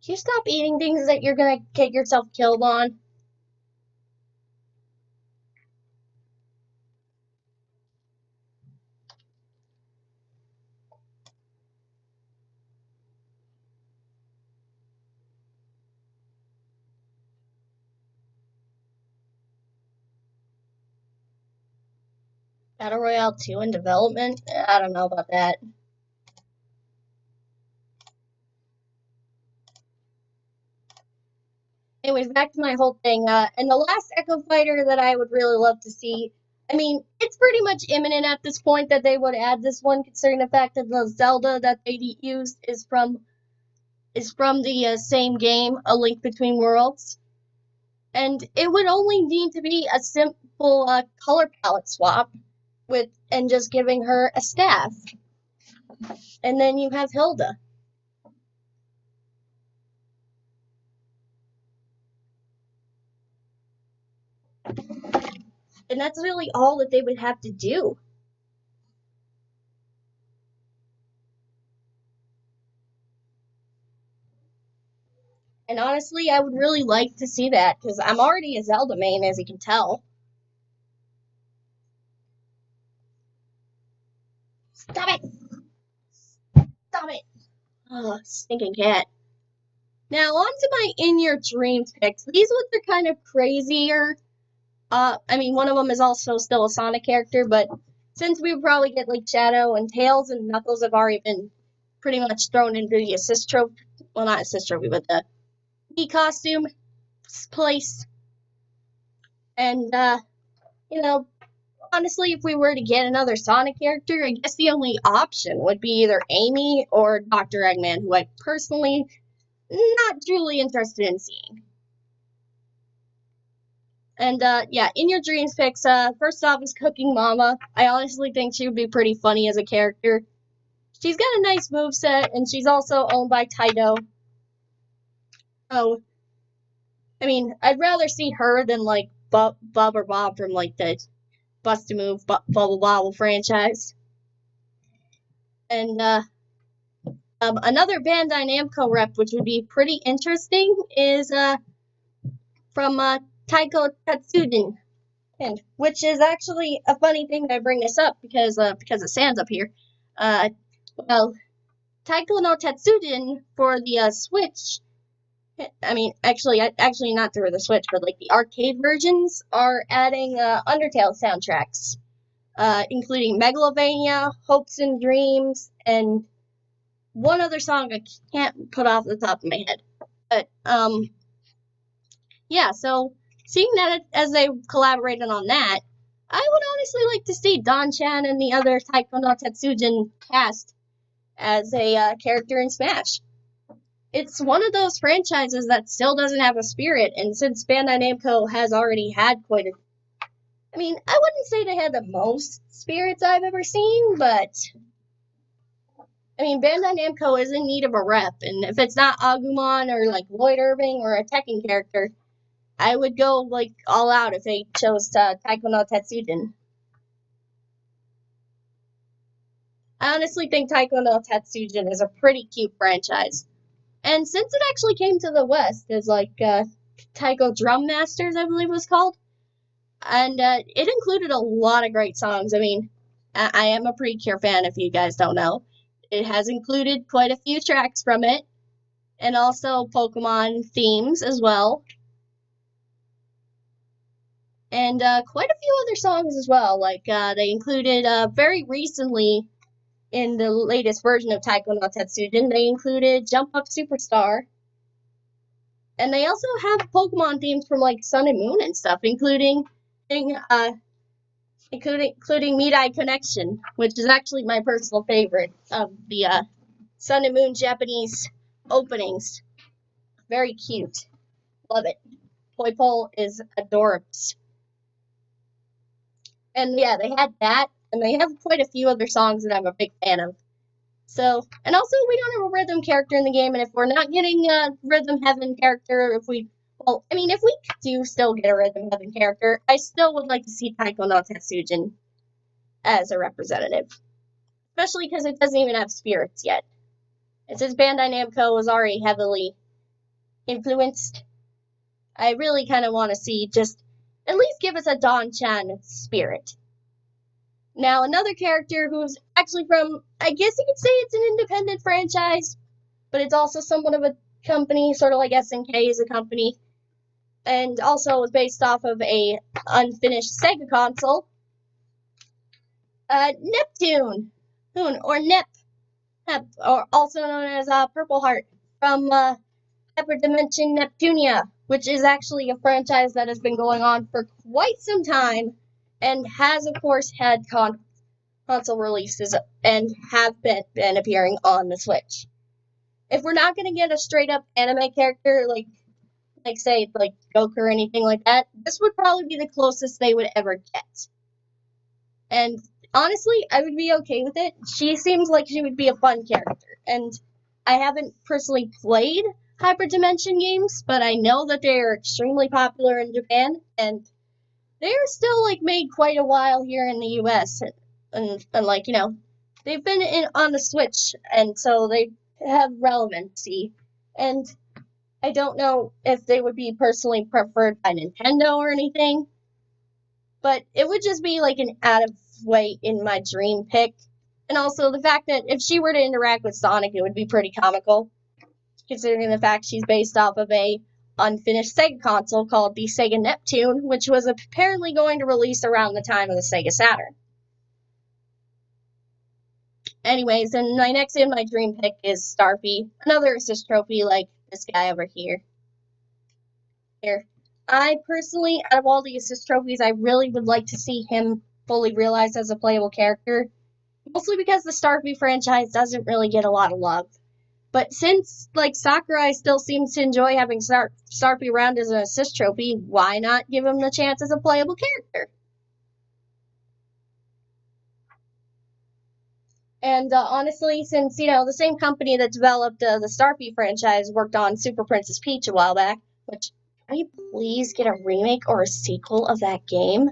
Can you stop eating things that you're gonna get yourself killed on? Battle Royale 2 in development? I don't know about that. Anyways, back to my whole thing. And the last Echo Fighter that I would really love to see. I mean, it's pretty much imminent at this point that they would add this one, considering the fact that the Zelda that they used is from the same game, A Link Between Worlds, and it would only need to be a simple color palette swap and just giving her a staff, and then you have Hilda. And that's really all that they would have to do. And honestly, I would really like to see that, because I'm already a Zelda main, as you can tell. Stop it! Stop it! Oh, stinking cat. Now, on to my In Your Dreams picks. These ones are kind of crazier. I mean, one of them is also still a Sonic character, but since we would probably get like Shadow and Tails and Knuckles have already been pretty much thrown into the assist trophy. Well, not assist trophy, but the Mii costume place. And, you know, honestly, if we were to get another Sonic character, I guess the only option would be either Amy or Dr. Eggman, who I personally not truly interested in seeing. And yeah, In Your Dreams picks, first off is Cooking Mama. I honestly think she would be pretty funny as a character. She's got a nice moveset, and she's also owned by Taito. Oh, I mean, I'd rather see her than like Bob or Bob from like the Bust a Move Bubble Bobble franchise. And another Bandai Namco rep, which would be pretty interesting, is from Taiko Tatsuden, and which is actually a funny thing that I bring this up because of Sans up here. Well, Taiko no Tatsuden for the Switch. I mean, actually not through the Switch, but like the arcade versions are adding Undertale soundtracks, including Megalovania, Hopes and Dreams, and one other song I can't put off the top of my head. But yeah, so seeing that as they collaborated on that, I would honestly like to see Don-chan and the other Taiko no Tatsujin cast as a character in Smash. It's one of those franchises that still doesn't have a spirit, and since Bandai Namco has already had quite a... I mean, I wouldn't say they had the most spirits I've ever seen, but... I mean, Bandai Namco is in need of a rep, and if it's not Agumon or, like, Lloyd Irving or a Tekken character, I would go, like, all out if they chose Taiko no Tetsujin. I honestly think Taiko no Tetsujin is a pretty cute franchise. And since it actually came to the West as, like, Taiko Drum Masters, I believe it was called, and it included a lot of great songs. I mean, I am a Precure fan, if you guys don't know. It has included quite a few tracks from it, and also Pokemon themes as well. And quite a few other songs as well. Like, they included, very recently, in the latest version of Taiko no Tetsujin, they included Jump Up Superstar. And they also have Pokemon themes from, like, Sun and Moon and stuff, including Midai Connection, which is actually my personal favorite of the Sun and Moon Japanese openings. Very cute. Love it. Poipole is adorable. And yeah, they had that, and they have quite a few other songs that I'm a big fan of. So, and also we don't have a rhythm character in the game, and if we're not getting a Rhythm Heaven character, if we do still get a Rhythm Heaven character, I still would like to see Taiko no Tetsujin as a representative. Especially because it doesn't even have spirits yet. And since Bandai Namco was already heavily influenced, I really kind of want to see just at least give us a Don-chan spirit. Now, another character who's actually from, I guess you could say it's an independent franchise, but it's also somewhat of a company, sort of like SNK is a company, and also was based off of a unfinished Sega console. Neptune, or Nep, or also known as Purple Heart, from Hyperdimension Neptunia, which is actually a franchise that has been going on for quite some time, and has, of course, had console releases and have been appearing on the Switch. If we're not going to get a straight-up anime character, like say, like Goku or anything like that, this would probably be the closest they would ever get. And honestly, I would be okay with it. She seems like she would be a fun character. And I haven't personally played Hyperdimension games, but I know that they are extremely popular in Japan, and they are still, like, made quite a while here in the US. And like, you know, they've been on the Switch, and so they have relevancy. And I don't know if they would be personally preferred by Nintendo or anything, but it would just be like an out of way in my dream pick. And also the fact that if she were to interact with Sonic, it would be pretty comical, considering the fact she's based off of a unfinished Sega console called the Sega Neptune, which was apparently going to release around the time of the Sega Saturn. Anyways, and my next in my dream pick is Starfy, another assist trophy like this guy over here. I personally, out of all the assist trophies, I really would like to see him fully realized as a playable character, mostly because the Starfy franchise doesn't really get a lot of love. But since, like, Sakurai still seems to enjoy having Starfy around as an assist trophy, why not give him the chance as a playable character? And honestly, since, you know, the same company that developed the Starfy franchise worked on Super Princess Peach a while back, which, can you please get a remake or a sequel of that game?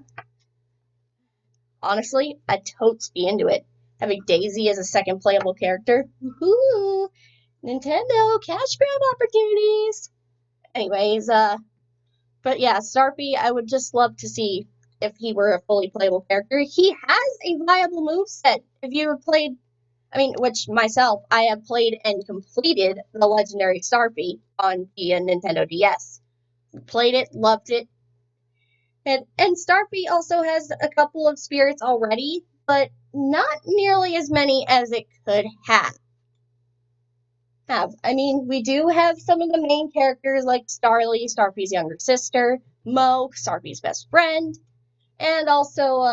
Honestly, I'd totes be into it. Having Daisy as a second playable character. Woohoo! Nintendo, cash grab opportunities! Anyways, but yeah, Starfy, I would just love to see if he were a fully playable character. He has a viable moveset. If you have played, which myself, I have played and completed the legendary Starfy on the Nintendo DS. Played it, loved it. And Starfy also has a couple of spirits already, but not nearly as many as it could have. We do have some of the main characters like Starly, Starfy's younger sister, Mo, Starfy's best friend, and also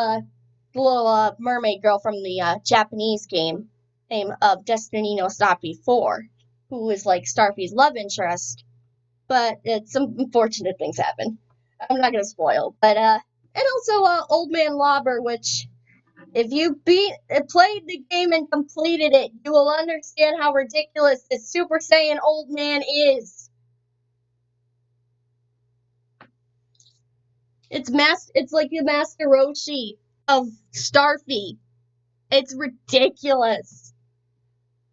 the little mermaid girl from the Japanese game. name of Destiny no Starfy 4, who is like Starfy's love interest, but some unfortunate things happen. I'm not gonna spoil, but and also Old Man Lobber, which if you played the game and completed it, you will understand how ridiculous this Super Saiyan old man is. It's like the Master Roshi of Starfy. It's ridiculous.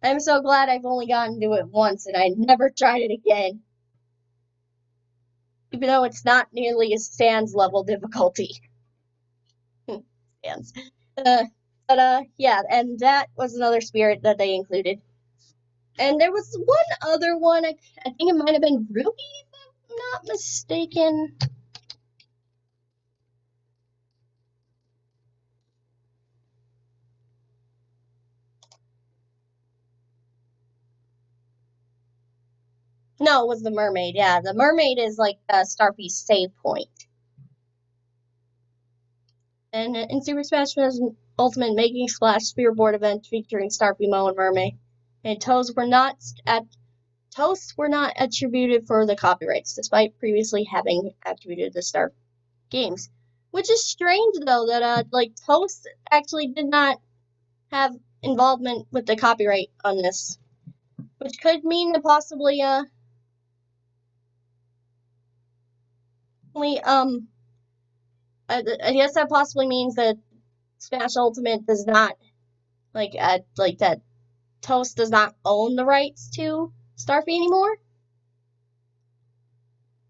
I'm so glad I've only gotten to it once and I never tried it again. Even though it's not nearly as Sans level difficulty. Sans. Yeah, and that was another spirit that they included. And there was one other one, I think it might have been Ruby, if I'm not mistaken. No, it was the mermaid, yeah. The mermaid is like Starfy's save point. And in Super Smash Bros. Ultimate Making Splash Spearboard event featuring Starfy, Mo, and Mermaid. And toasts were not attributed for the copyrights, despite previously having attributed the Star games. Which is strange though, that like Toast actually did not have involvement with the copyright on this. Which could mean that possibly I guess that possibly means that Smash Ultimate does not like that Toast does not own the rights to Starfy anymore.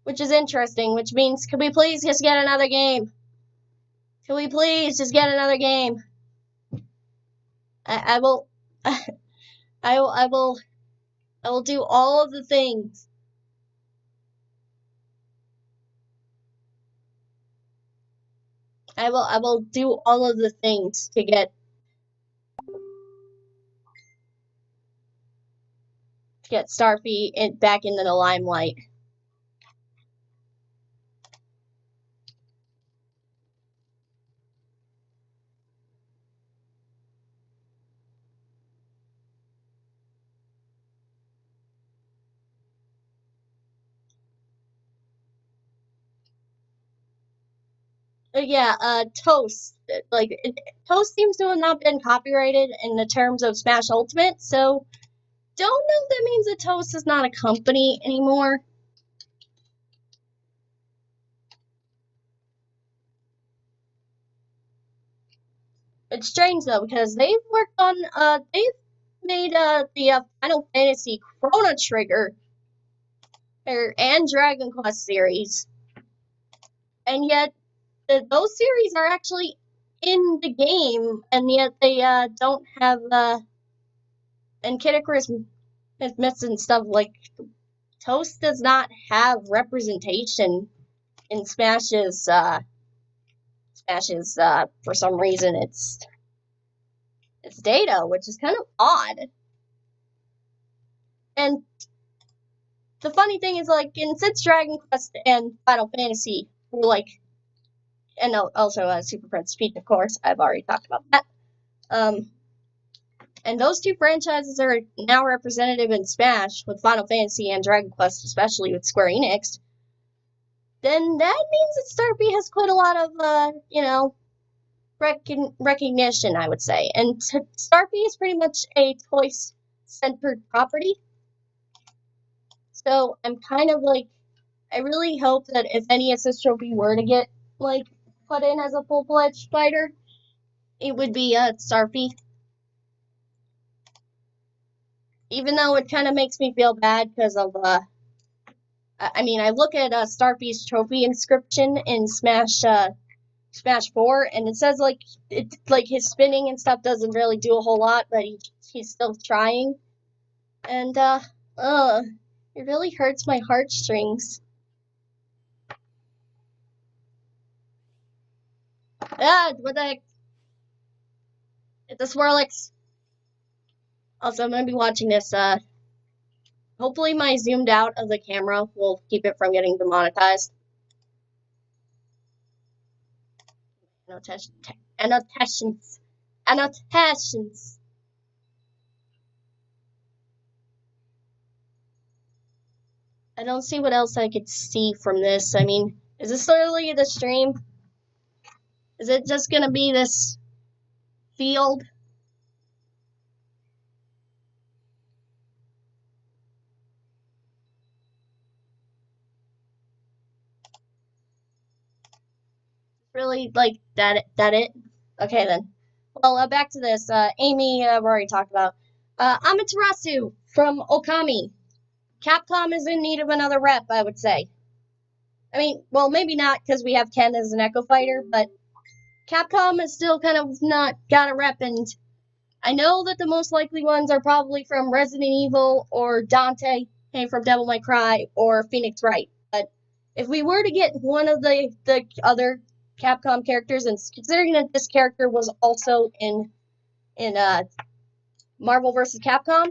Which is interesting, which means could we please just get another game? Can we please just get another game? I will I will do all of the things. I will do all of the things to get Starfy back into the limelight. Yeah, Toast. Toast seems to have not been copyrighted in the terms of Smash Ultimate, so don't know if that means that Toast is not a company anymore. It's strange though, because they've worked on they've made the Final Fantasy Chrono Trigger and Dragon Quest series, and yet those series are actually in the game, and yet they don't have and Kid Icarus Myths and stuff like Toast does not have representation in Smash's for some reason it's data, which is kind of odd. And the funny thing is, like, since Dragon Quest and Final Fantasy were like, and also Super Princess Peach, of course, I've already talked about that. And those two franchises are now representative in Smash with Final Fantasy and Dragon Quest, especially with Square Enix. Then that means that Starfy has quite a lot of, recognition, I would say. And Starfy is pretty much a toy-centered property. So I'm kind of like, I really hope that if any Assist Trophy were to get, like, put in as a full-fledged fighter, it would be Starfy. Even though it kind of makes me feel bad because of, I look at Starfy's trophy inscription in Smash 4, and it says, like, his spinning and stuff doesn't really do a whole lot, but he's still trying. And, it really hurts my heartstrings. What the heck? It's a Swirlix. Also, I'm gonna be watching this, hopefully my zoomed out of the camera will keep it from getting demonetized. Annotations. I don't see what else I could see from this. I mean, is this literally the stream? Is it just gonna be this field? Really, like, that it? Okay, then. Well, back to this. Amy, we already talked about. Amaterasu from Okami. Capcom is in need of another rep, I would say. I mean, well, maybe not, because we have Ken as an Echo Fighter, but Capcom is still kind of not got a rep, and I know that the most likely ones are probably from Resident Evil or Dante, hey, from Devil May Cry, or Phoenix Wright. But if we were to get one of the other Capcom characters, and considering that this character was also in Marvel vs. Capcom,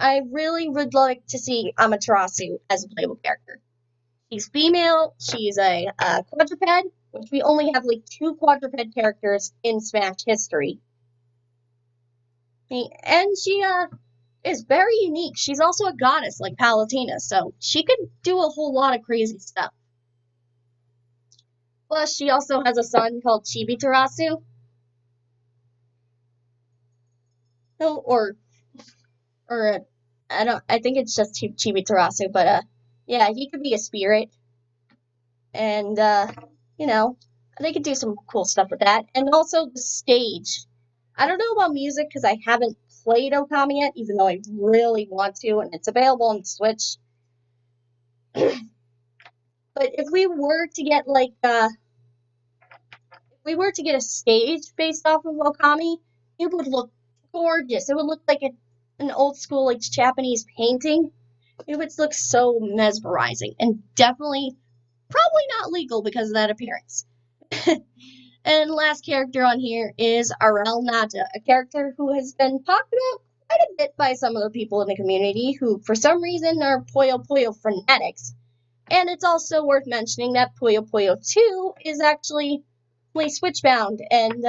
I really would like to see Amaterasu as a playable character. She's female, she's a quadruped, which we only have like 2 quadruped characters in Smash history. And she is very unique. She's also a goddess like Palutena, so she could do a whole lot of crazy stuff. Plus, she also has a son called Chibitarasu. No, or I think it's just Chibitarasu, but yeah, he could be a spirit. And you know, they could do some cool stuff with that. And also the stage. I don't know about music because I haven't played Okami yet, even though I really want to, and it's available on the Switch. But if we were to get like if we were to get a stage based off of Okami, it would look gorgeous. It would look like an old school like Japanese painting. It would look so mesmerizing, and definitely probably not legal because of that appearance. And last character on here is Arel Nata, a character who has been talked about quite a bit by some of the people in the community who, for some reason, are Puyo Puyo fanatics. And it's also worth mentioning that Puyo Puyo 2 is actually Switch-bound and,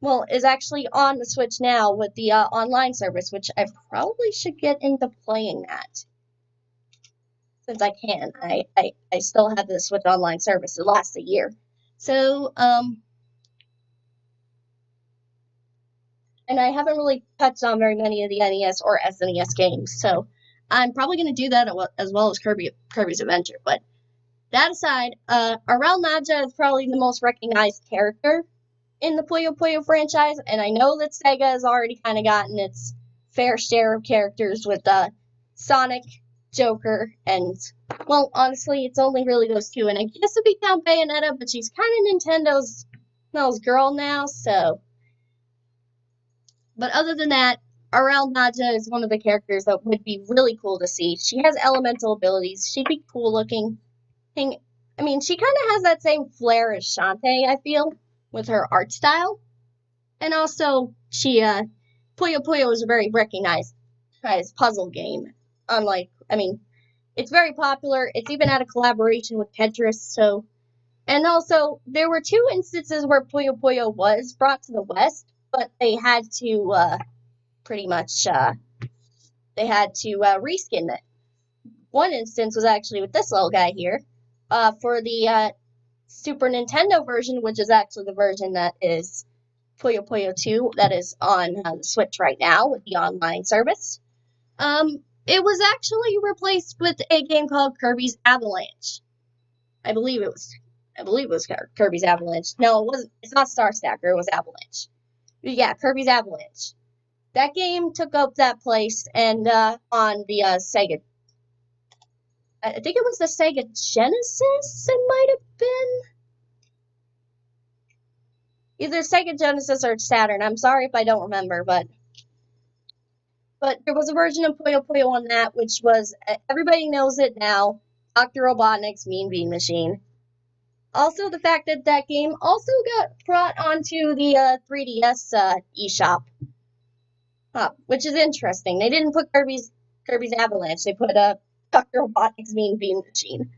well, is actually on the Switch now with the online service, which I probably should get into playing that. Since I can. I still have the Switch online service. It lasts a year. So, and I haven't really touched on very many of the NES or SNES games, so I'm probably going to do that as well as Kirby's Adventure. But that aside, Arel Naja is probably the most recognized character in the Puyo Puyo franchise, and I know that Sega has already kind of gotten its fair share of characters with Sonic, Joker, and, well, honestly, it's only really those 2, and I guess if we count Bayonetta, but she's kind of Nintendo's girl now, so. But other than that, Arel Naja is one of the characters that would be really cool to see. She has elemental abilities. She'd be cool looking. I mean, she kind of has that same flair as Shantae, I feel, with her art style. And also, Puyo Puyo is a very recognized puzzle game. Unlike, I mean, it's very popular. It's even had a collaboration with Tetris, so. And also, there were 2 instances where Puyo Puyo was brought to the West, but they had to pretty much reskin it. One instance was actually with this little guy here for the Super Nintendo version, which is actually the version that is Puyo Puyo 2 that is on the Switch right now with the online service. It was actually replaced with a game called Kirby's Avalanche. I believe it was Kirby's Avalanche. No, it wasn't. It's not Star Stacker. It was Avalanche. Yeah, Kirby's Avalanche. That game took up that place, and on the Sega, I think it was the Sega Genesis. It might have been either Sega Genesis or Saturn. I'm sorry if I don't remember, but there was a version of Puyo Puyo on that, which was everybody knows it now. Dr. Robotnik's Mean Bean Machine. Also, the fact that that game also got brought onto the 3DS eShop, which is interesting. They didn't put Kirby's Avalanche. They put Dr. Robotnik's Mean Bean Machine.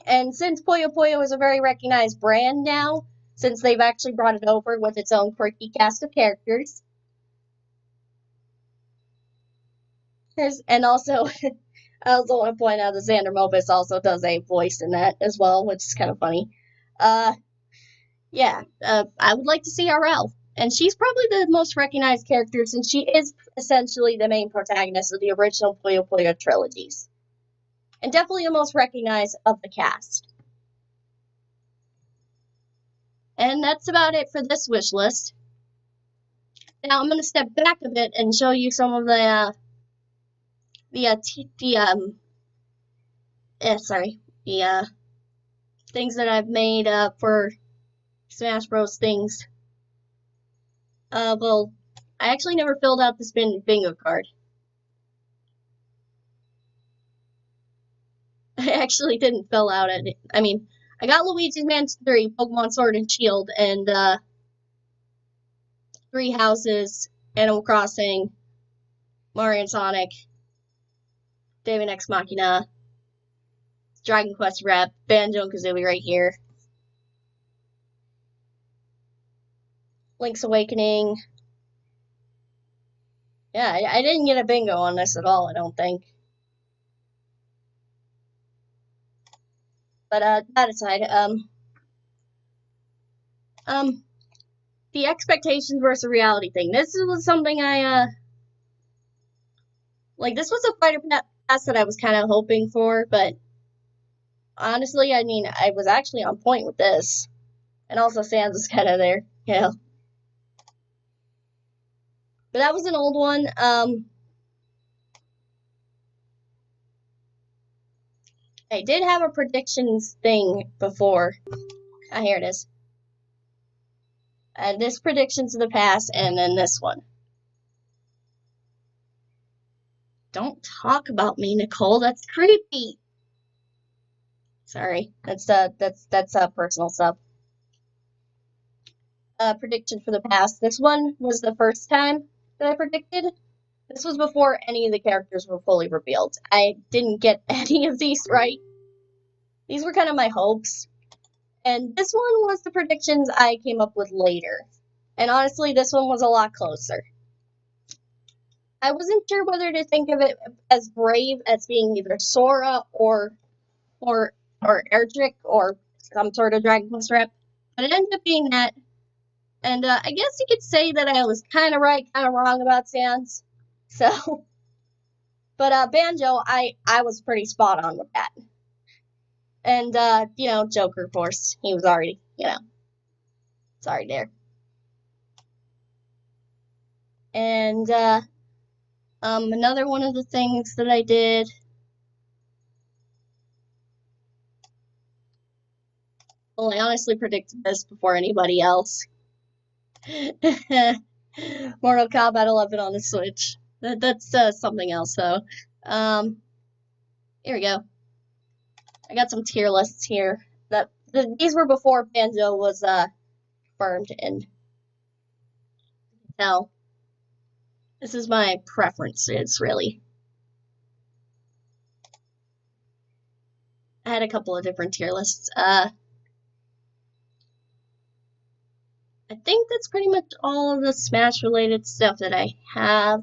And since Puyo Puyo is a very recognized brand now, since they've actually brought it over with its own quirky cast of characters, And also, I also want to point out that Xander Mopus also does a voice in that as well, which is kind of funny. Yeah, I would like to see RL. And she's probably the most recognized character since she is essentially the main protagonist of the original Puyo Puyo trilogies. And definitely the most recognized of the cast. And that's about it for this wish list. Now I'm going to step back a bit and show you some of the things that I've made for Smash Bros. Things. Well, I actually never filled out this bingo card. I actually didn't fill out it. I mean, I got Luigi's Mansion 3, Pokemon Sword and Shield, and 3 Houses, Animal Crossing, Mario and Sonic, David X Machina, Dragon Quest Rep, Banjo and Kazooie right here, Link's Awakening. Yeah, I didn't get a bingo on this at all, I don't think. But that aside, the expectations versus reality thing. This was something this was a fighter pass that I was kind of hoping for, but honestly, I mean, I was actually on point with this. And also Sans is kind of there, yeah. But that was an old one. I did have a predictions thing before. Ah, here it is. This predictions of the past, and then this one. Don't talk about me, Nicole. That's creepy. Sorry, that's personal stuff. Prediction for the past. This one was the first time that I predicted. This was before any of the characters were fully revealed. I didn't get any of these right. These were kind of my hopes. And this one was the predictions I came up with later. And honestly, this one was a lot closer. I wasn't sure whether to think of it as Brave as being either Sora or Erdrick or some sort of Dragon Quest rep. But it ended up being that. And I guess you could say that I was kind of right, kind of wrong about Sans. So, but Banjo, I was pretty spot on with that. And, Joker, of course, he was already, sorry there. And, another one of the things that I did, well, I honestly predicted this before anybody else. Mortal Kombat 11 on the Switch. That's something else, though. Here we go. I got some tier lists here. These were before Banjo was confirmed, and now this is my preferences, really. I had a couple of different tier lists. I think that's pretty much all of the Smash-related stuff that I have.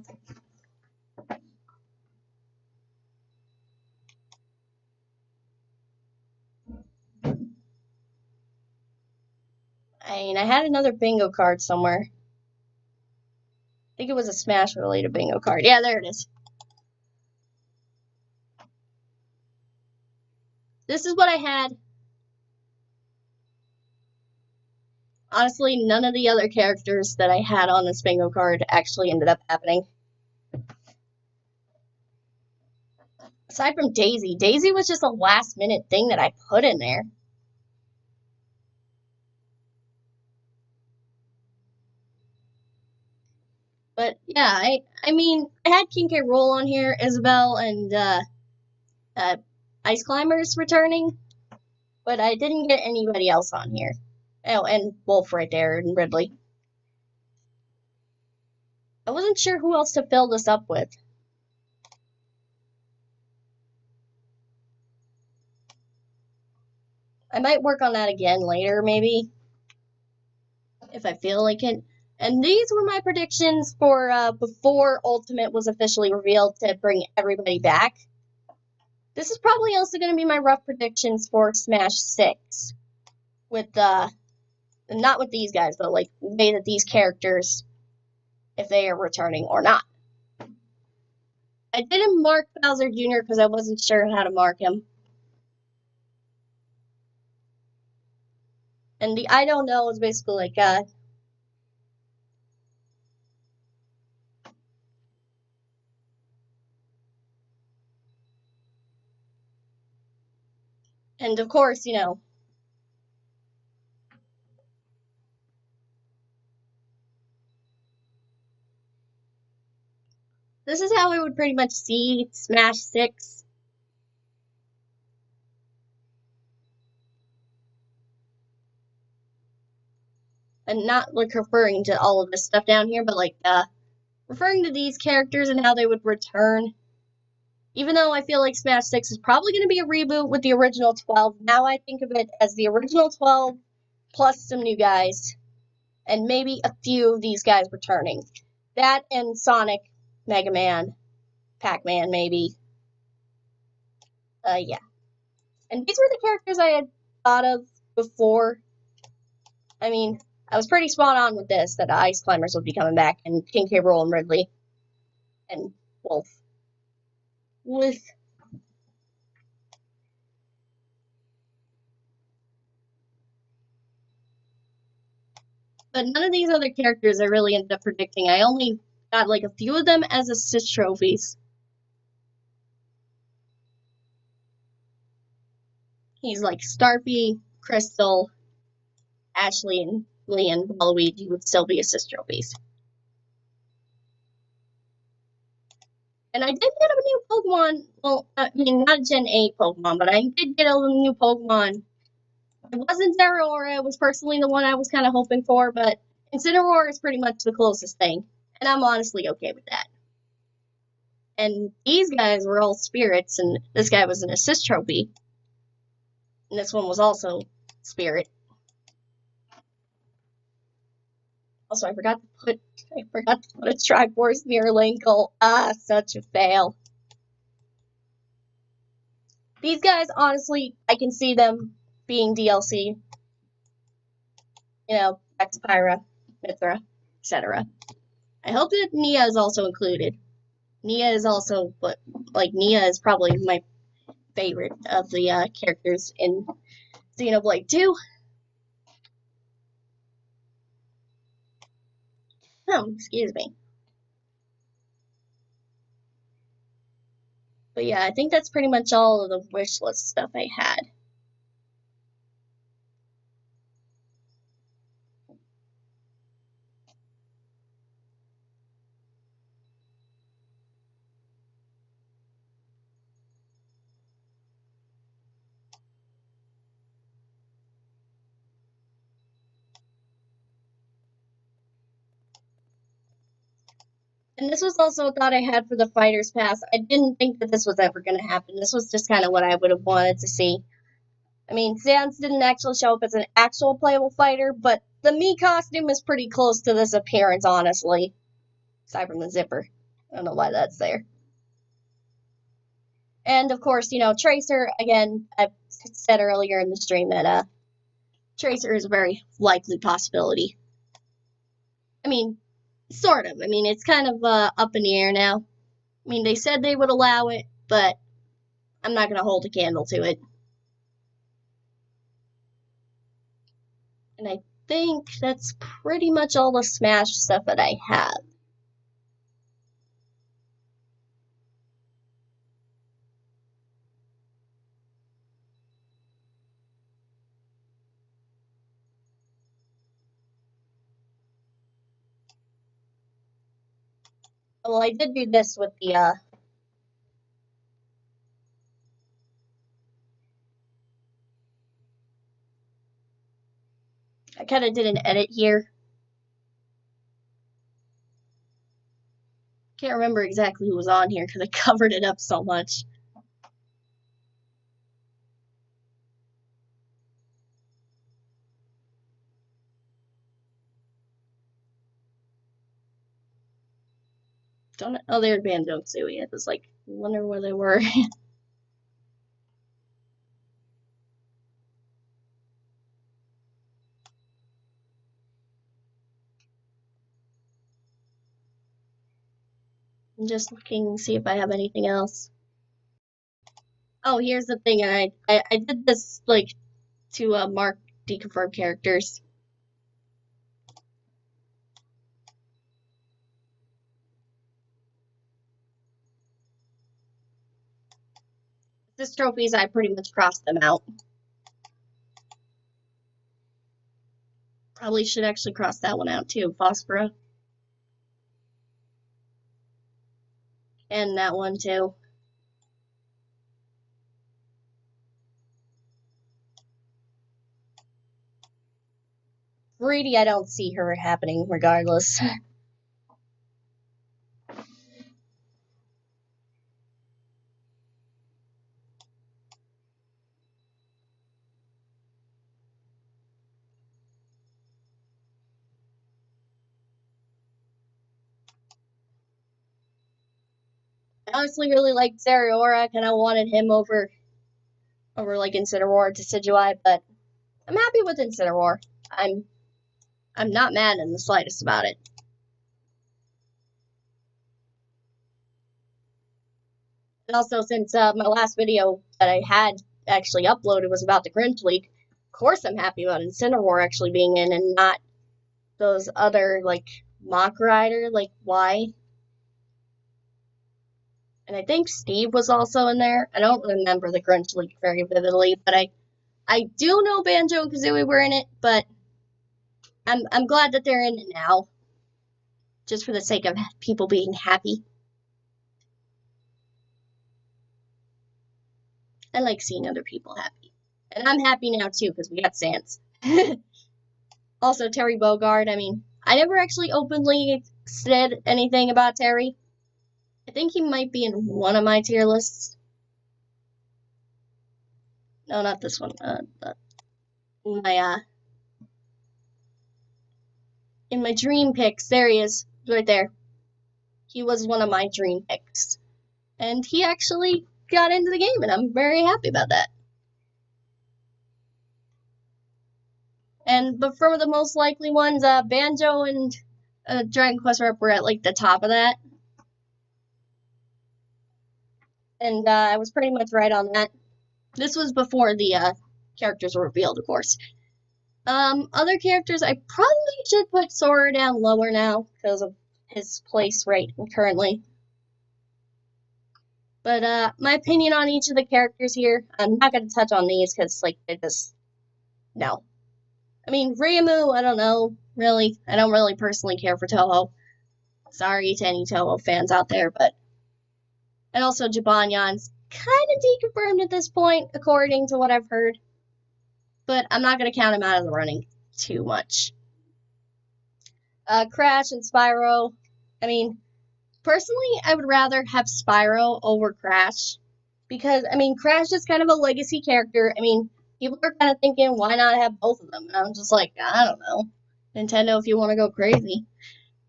I mean, I had another bingo card somewhere. I think it was a Smash-related bingo card. Yeah, there it is. This is what I had. Honestly, none of the other characters that I had on this bingo card actually ended up happening. Aside from Daisy. Daisy was just a last-minute thing that I put in there. But yeah, I mean, I had King K. Rool on here, Isabelle, and Ice Climbers returning, but I didn't get anybody else on here. Oh, and Wolf right there, and Ridley. I wasn't sure who else to fill this up with. I might work on that again later, maybe, if I feel like it. And these were my predictions for before Ultimate was officially revealed to bring everybody back. This is probably also going to be my rough predictions for Smash 6. With, not with these guys, but like the way that these characters, if they are returning or not. I didn't mark Bowser Jr. because I wasn't sure how to mark him. And the I don't know is basically like, and of course, you know, this is how I would pretty much see Smash 6. And not like referring to all of this stuff down here, but like referring to these characters and how they would return. Even though I feel like Smash 6 is probably going to be a reboot with the original 12, now I think of it as the original 12 plus some new guys. And maybe a few of these guys returning. That and Sonic, Mega Man, Pac-Man, maybe. Yeah. And these were the characters I had thought of before. I mean, I was pretty spot on with this, that Ice Climbers would be coming back, and King K. Rool and Ridley. And Wolf. With but none of these other characters I really ended up predicting. I only got like a few of them as assist trophies. He's like Starfy, Crystal, Ashley, and Lee and Waluigi would still be assist trophies. And I did get a new Pokemon. Well, I mean, not a Gen 8 Pokemon, but I did get a new Pokemon. It wasn't Zeraora. It was personally the one I was kind of hoping for, but Incineroar is pretty much the closest thing. And I'm honestly okay with that. And these guys were all spirits, and this guy was an assist trophy. And this one was also spirit. Also, I forgot to put a Triforce near Linkle. Ah, such a fail. These guys, honestly, I can see them being DLC. You know, Expyra, Mithra, etc. I hope that Nia is also included. Nia is also, but like Nia is probably my favorite of the characters in Xenoblade 2. Oh, excuse me. But yeah, I think that's pretty much all of the wish list stuff I had. And this was also a thought I had for the Fighter's Pass. I didn't think that this was ever going to happen. This was just kind of what I would have wanted to see. I mean, Sans didn't actually show up as an actual playable fighter, but the Mii costume is pretty close to this appearance, honestly. Aside from the zipper. I don't know why that's there. And, of course, you know, Tracer, again, I said earlier in the stream that Tracer is a very likely possibility. I mean, sort of. I mean, it's kind of up in the air now. I mean, they said they would allow it, but I'm not going to hold a candle to it. And I think that's pretty much all the Smash stuff that I have. Well, I did do this with the, I kind of did an edit here. Can't remember exactly who was on here because I covered it up so much. Don't oh, they're Banjo and Kazooie. I was like, wonder where they were. I'm just looking to see if I have anything else. Oh, here's the thing, and I did this like to mark deconfirmed characters. This trophies, I pretty much crossed them out. Probably should actually cross that one out too, Phosphora. And that one too. Greedy, I don't see her happening regardless. I honestly really liked Zeraora. I kind of wanted him over like Incineroar Decidueye, but I'm happy with Incineroar. I'm not mad in the slightest about it. And also, since my last video that I had actually uploaded was about the Grinch League, of course I'm happy about Incineroar actually being in and not those other, like, Mach Rider, like, why? And I think Steve was also in there. I don't remember the Grinch League very vividly, but I do know Banjo and Kazooie were in it, but I'm glad that they're in it now. Just for the sake of people being happy. I like seeing other people happy. And I'm happy now too, because we got Sans. Also, Terry Bogard, I mean, I never actually openly said anything about Terry. I think he might be in one of my tier lists. No, not this one. In my dream picks, there he is, right there. He was one of my dream picks. And he actually got into the game, and I'm very happy about that. But for the most likely ones, Banjo and Dragon Quest Rep were at like the top of that. And I was pretty much right on that. This was before the characters were revealed, of course. Other characters, I probably should put Sora down lower now because of his place right currently. But my opinion on each of the characters here, I'm not going to touch on these because, like, they just, no. I mean, Raymu, I don't know, really. I don't really personally care for Toho. Sorry to any Toho fans out there, but... And also, Jibanyan's kind of deconfirmed at this point, according to what I've heard. But I'm not going to count him out of the running too much. Crash and Spyro, I mean, personally, I would rather have Spyro over Crash. Because, I mean, Crash is kind of a legacy character. I mean, people are kind of thinking, why not have both of them? And I'm just like, I don't know. Nintendo, if you want to go crazy.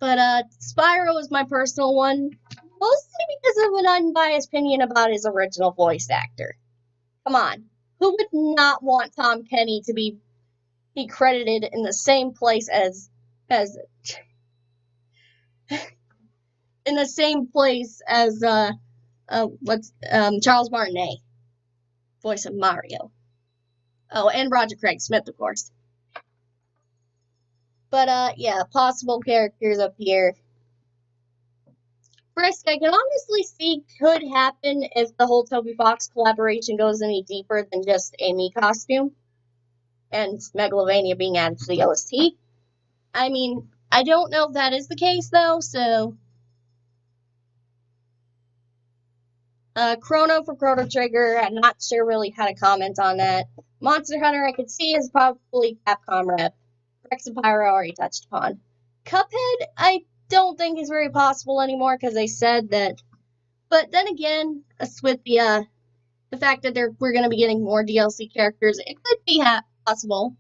But Spyro is my personal one. Mostly because of an unbiased opinion about his original voice actor. Come on. Who would not want Tom Kenny to be credited in the same place as Charles Martinet, voice of Mario. Oh, and Roger Craig Smith, of course. But yeah, possible characters up here. Frisk, I can honestly see could happen if the whole Toby Fox collaboration goes any deeper than just a Mii costume and Megalovania being added to the OST. I mean, I don't know if that is the case, though, so... Chrono for Chrono Trigger, I'm not sure really how to comment on that. Monster Hunter, I could see is probably Capcom rep. Rex and Pyro already touched upon. Cuphead, I don't think is very possible anymore because they said that. But then again, with the fact that we're going to be getting more DLC characters, it could be possible.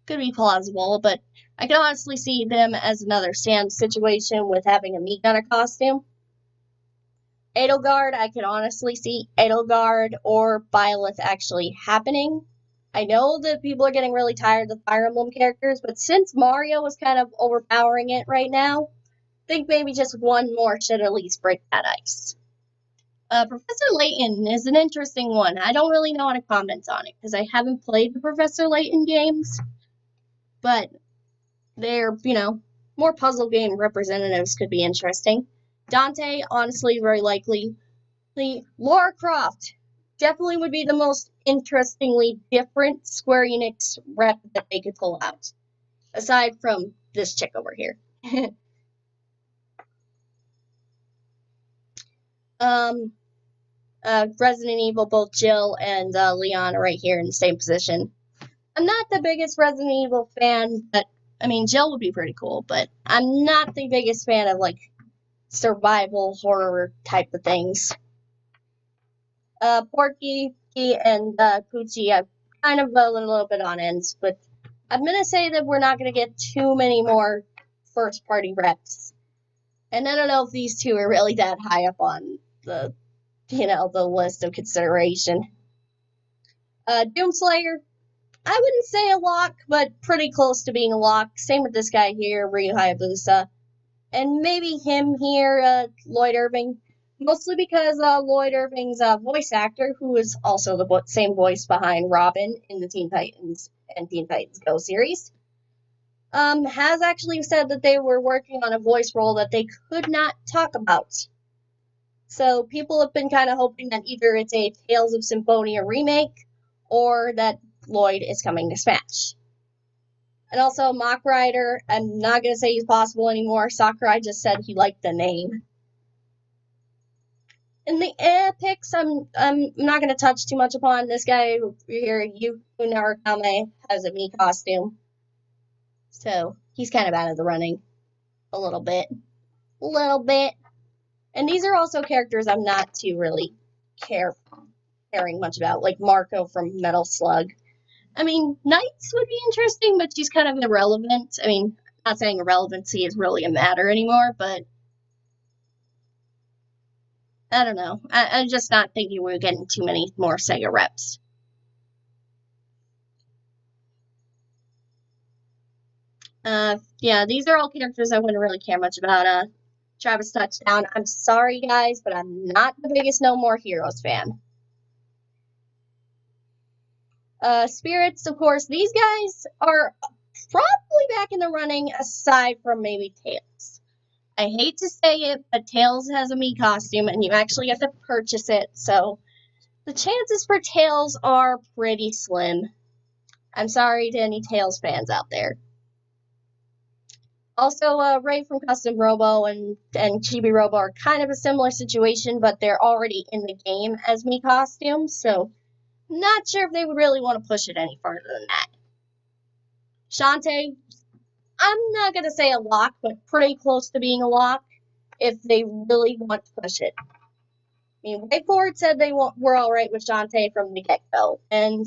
Could be plausible, but I can honestly see them as another Sans situation with having a Meat Gunner costume. Edelgard, I can honestly see Edelgard or Byleth actually happening. I know that people are getting really tired of Fire Emblem characters, but since Mario is kind of overpowering it right now, I think maybe just one more should at least break that ice. Professor Layton is an interesting one. I don't really know how to comment on it because I haven't played the Professor Layton games, but they're, more puzzle game representatives could be interesting. Dante, honestly, very likely. Lara Croft definitely would be the most interestingly different Square Enix rep that they could pull out, aside from this chick over here. Resident Evil, both Jill and Leon are right here in the same position. I'm not the biggest Resident Evil fan, but I mean, Jill would be pretty cool, but I'm not the biggest fan of like survival horror type of things. Porky and Poochie, I'm kind of a little bit on ends, but I'm gonna say that we're not gonna get too many more first party reps. And I don't know if these two are really that high up on the list of consideration. Doomslayer, I wouldn't say a lock, but pretty close to being a lock. Same with this guy here, Ryu Hayabusa. And maybe him here, Lloyd Irving. Mostly because Lloyd Irving's voice actor, who is also the same voice behind Robin in the Teen Titans and Teen Titans Go series, has actually said that they were working on a voice role that they could not talk about. So people have been kind of hoping that either it's a Tales of Symphonia remake or that Lloyd is coming to Smash. And also, Mach Rider, I'm not going to say he's possible anymore. Sakurai just said he liked the name. In the epics, I'm not going to touch too much upon this guy here. Yuku Narukame has a Mii costume. So, he's kind of out of the running. A little bit. And these are also characters I'm not too really caring much about, like Marco from Metal Slug. I mean, Knights would be interesting, but she's kind of irrelevant. I mean, not saying irrelevancy is really a matter anymore, but I don't know. I'm just not thinking we're getting too many more Sega reps. Yeah, these are all characters I wouldn't really care much about. Travis Touchdown, I'm sorry guys, but I'm not the biggest No More Heroes fan. Spirits, of course, these guys are probably back in the running aside from maybe Tails. I hate to say it, but Tails has a Mii costume and you actually have to purchase it, so the chances for Tails are pretty slim. I'm sorry to any Tails fans out there. Also, Ray from Custom Robo and Chibi Robo are kind of a similar situation, but they're already in the game as Mii costumes, so not sure if they would really want to push it any further than that. Shantae, I'm not going to say a lock, but pretty close to being a lock if they really want to push it. I mean, WayForward said they were alright with Shantae from the get-go, and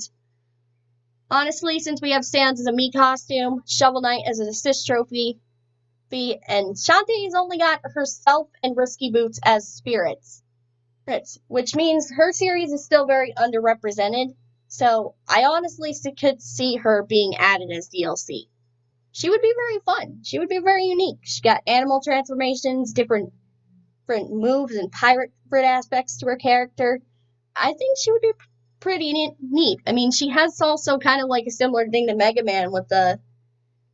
honestly, since we have Sans as a Mii costume, Shovel Knight as an assist trophy, and Shantae's only got herself and Risky Boots as spirits, which means her series is still very underrepresented, so I honestly could see her being added as DLC. She would be very fun. She would be very unique. She got animal transformations, different moves, and pirate aspects to her character. I think she would be pretty neat. I mean, she has also kind of like a similar thing to Mega Man with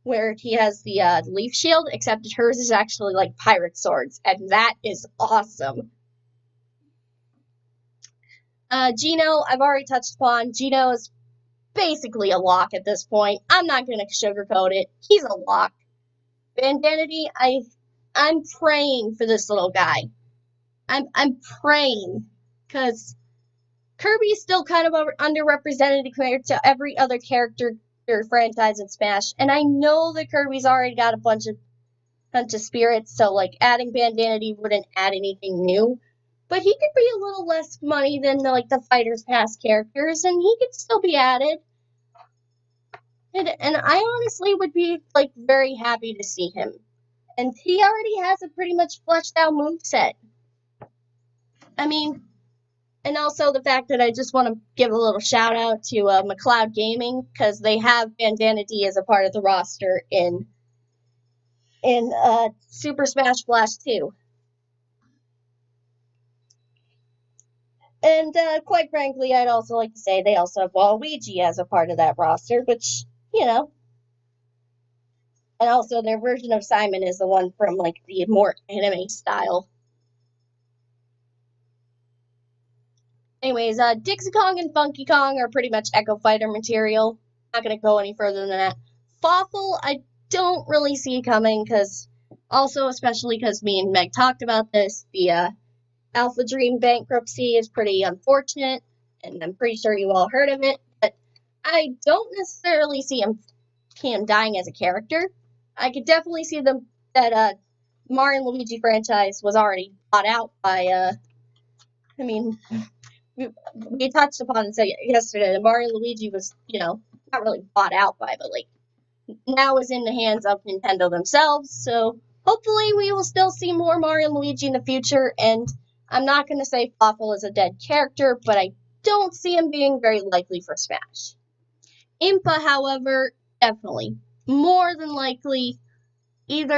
where he has the leaf shield, except hers is actually like pirate swords, and that is awesome. Gino, I've already touched upon. Gino is basically a lock at this point. I'm not going to sugarcoat it. He's a lock. Bandanity, I'm praying for this little guy. I'm praying, because Kirby's still kind of underrepresented compared to every other character or franchise in Smash, and I know that Kirby's already got a bunch of spirits, so like adding Bandanity wouldn't add anything new. But he could be a little less money than the Fighters Pass characters, and he could still be added. And I honestly would be very happy to see him. And he already has a pretty much fleshed out moveset. I mean, and also the fact that I just want to give a little shout out to McLeod Gaming, because they have Bandana D as a part of the roster in Super Smash Bros. 2. And quite frankly, I'd also like to say they also have Waluigi as a part of that roster, which, you know. And also their version of Simon is the one from, like, the more anime style. Anyways, Dixie Kong and Funky Kong are pretty much Echo Fighter material. Not gonna go any further than that. Fawful, I don't really see coming, because also, especially because me and Meg talked about this, the Alpha Dream bankruptcy is pretty unfortunate, and I'm pretty sure you all heard of it, but I don't necessarily see him dying as a character. I could definitely see that Mario and Luigi franchise was already bought out by, I mean, we touched upon it yesterday that Mario and Luigi was, not really bought out by, but, like, now is in the hands of Nintendo themselves, so hopefully we will still see more Mario and Luigi in the future, and I'm not going to say Fawful is a dead character, but I don't see him being very likely for Smash. Impa, however, definitely. More than likely, it's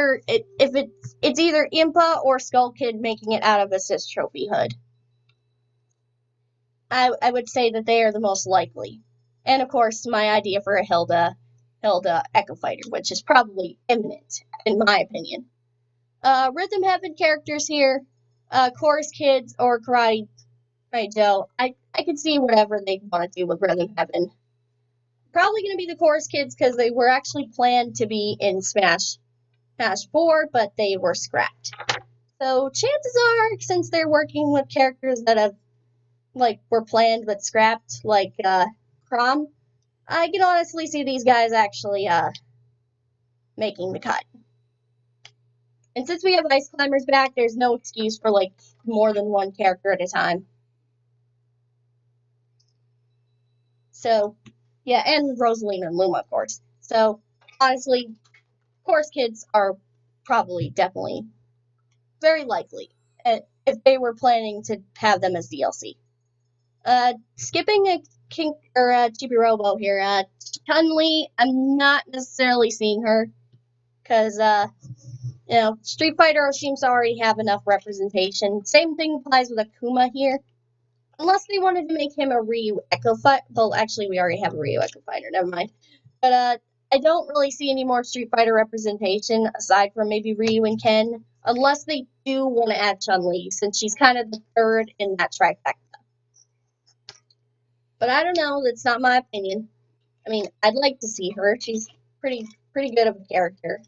either Impa or Skull Kid making it out of Assist Trophy Hood. I would say that they are the most likely. And of course, my idea for a Hilda Echo Fighter, which is probably imminent, in my opinion. Rhythm Heaven characters here, Chorus Kids or Karate Joe. I could see whatever they want to do with Rhythm Heaven. Probably going to be the Chorus Kids because they were actually planned to be in Smash 4, but they were scrapped. So chances are, since they're working with characters that have were planned but scrapped, like Crom, I can honestly see these guys actually making the cut. And since we have Ice Climbers back, there's no excuse for more than one character at a time. So, yeah, and Rosalina and Luma, of course. So, honestly, Chorus Kids are probably, definitely, very likely, if they were planning to have them as DLC. Skipping a Chibi Robo here, Chun-Li, I'm not necessarily seeing her, because, Street Fighter seems to already have enough representation. Same thing applies with Akuma here. Unless they wanted to make him a Ryu Echo Fighter. Well, actually, we already have a Ryu Echo Fighter, never mind. But, I don't really see any more Street Fighter representation, aside from maybe Ryu and Ken, unless they do want to add Chun-Li, since she's kind of the third in that trifecta. But I don't know, that's not my opinion. I mean, I'd like to see her. She's pretty good of a character.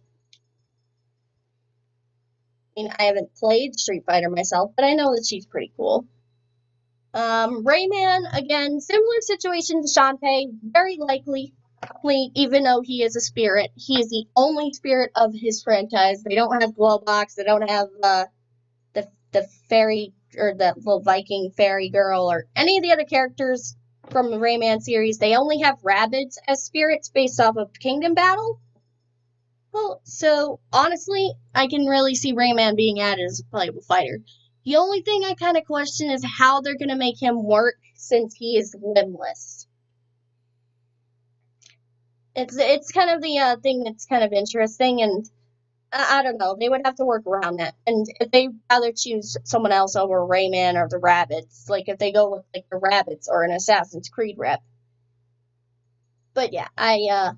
I mean, I haven't played Street Fighter myself, but I know that she's pretty cool. Rayman, again, similar situation to Shantae, very likely, even though he is a spirit. He is the only spirit of his franchise. They don't have Glowbox, they don't have the fairy, or the little Viking fairy girl, or any of the other characters from the Rayman series. They only have Rabbids as spirits based off of Kingdom Battle. Well, so, honestly, I can really see Rayman being added as a playable fighter. The only thing I kind of question is how they're going to make him work since he is limbless. It's kind of the thing that's kind of interesting, and I don't know. They would have to work around that. And if they rather choose someone else over Rayman or the Rabbids, if they go with the Rabbids or an Assassin's Creed rep. But yeah, I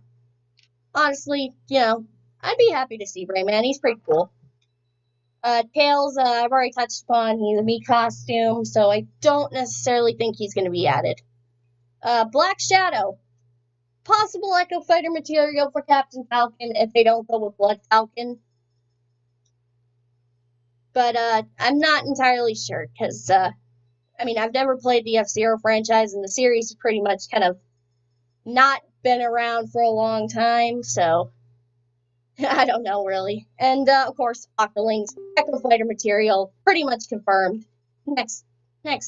honestly, I'd be happy to see Rayman. He's pretty cool. Tails, I've already touched upon. He's a Mii costume, so I don't necessarily think he's going to be added. Black Shadow. Possible Echo Fighter material for Captain Falcon if they don't go with Blood Falcon. But I'm not entirely sure, because, I've never played the F-Zero franchise, and the series has pretty much kind of not been around for a long time, so I don't know, really. And, of course, Octolings, Echo Fighter material, pretty much confirmed. Next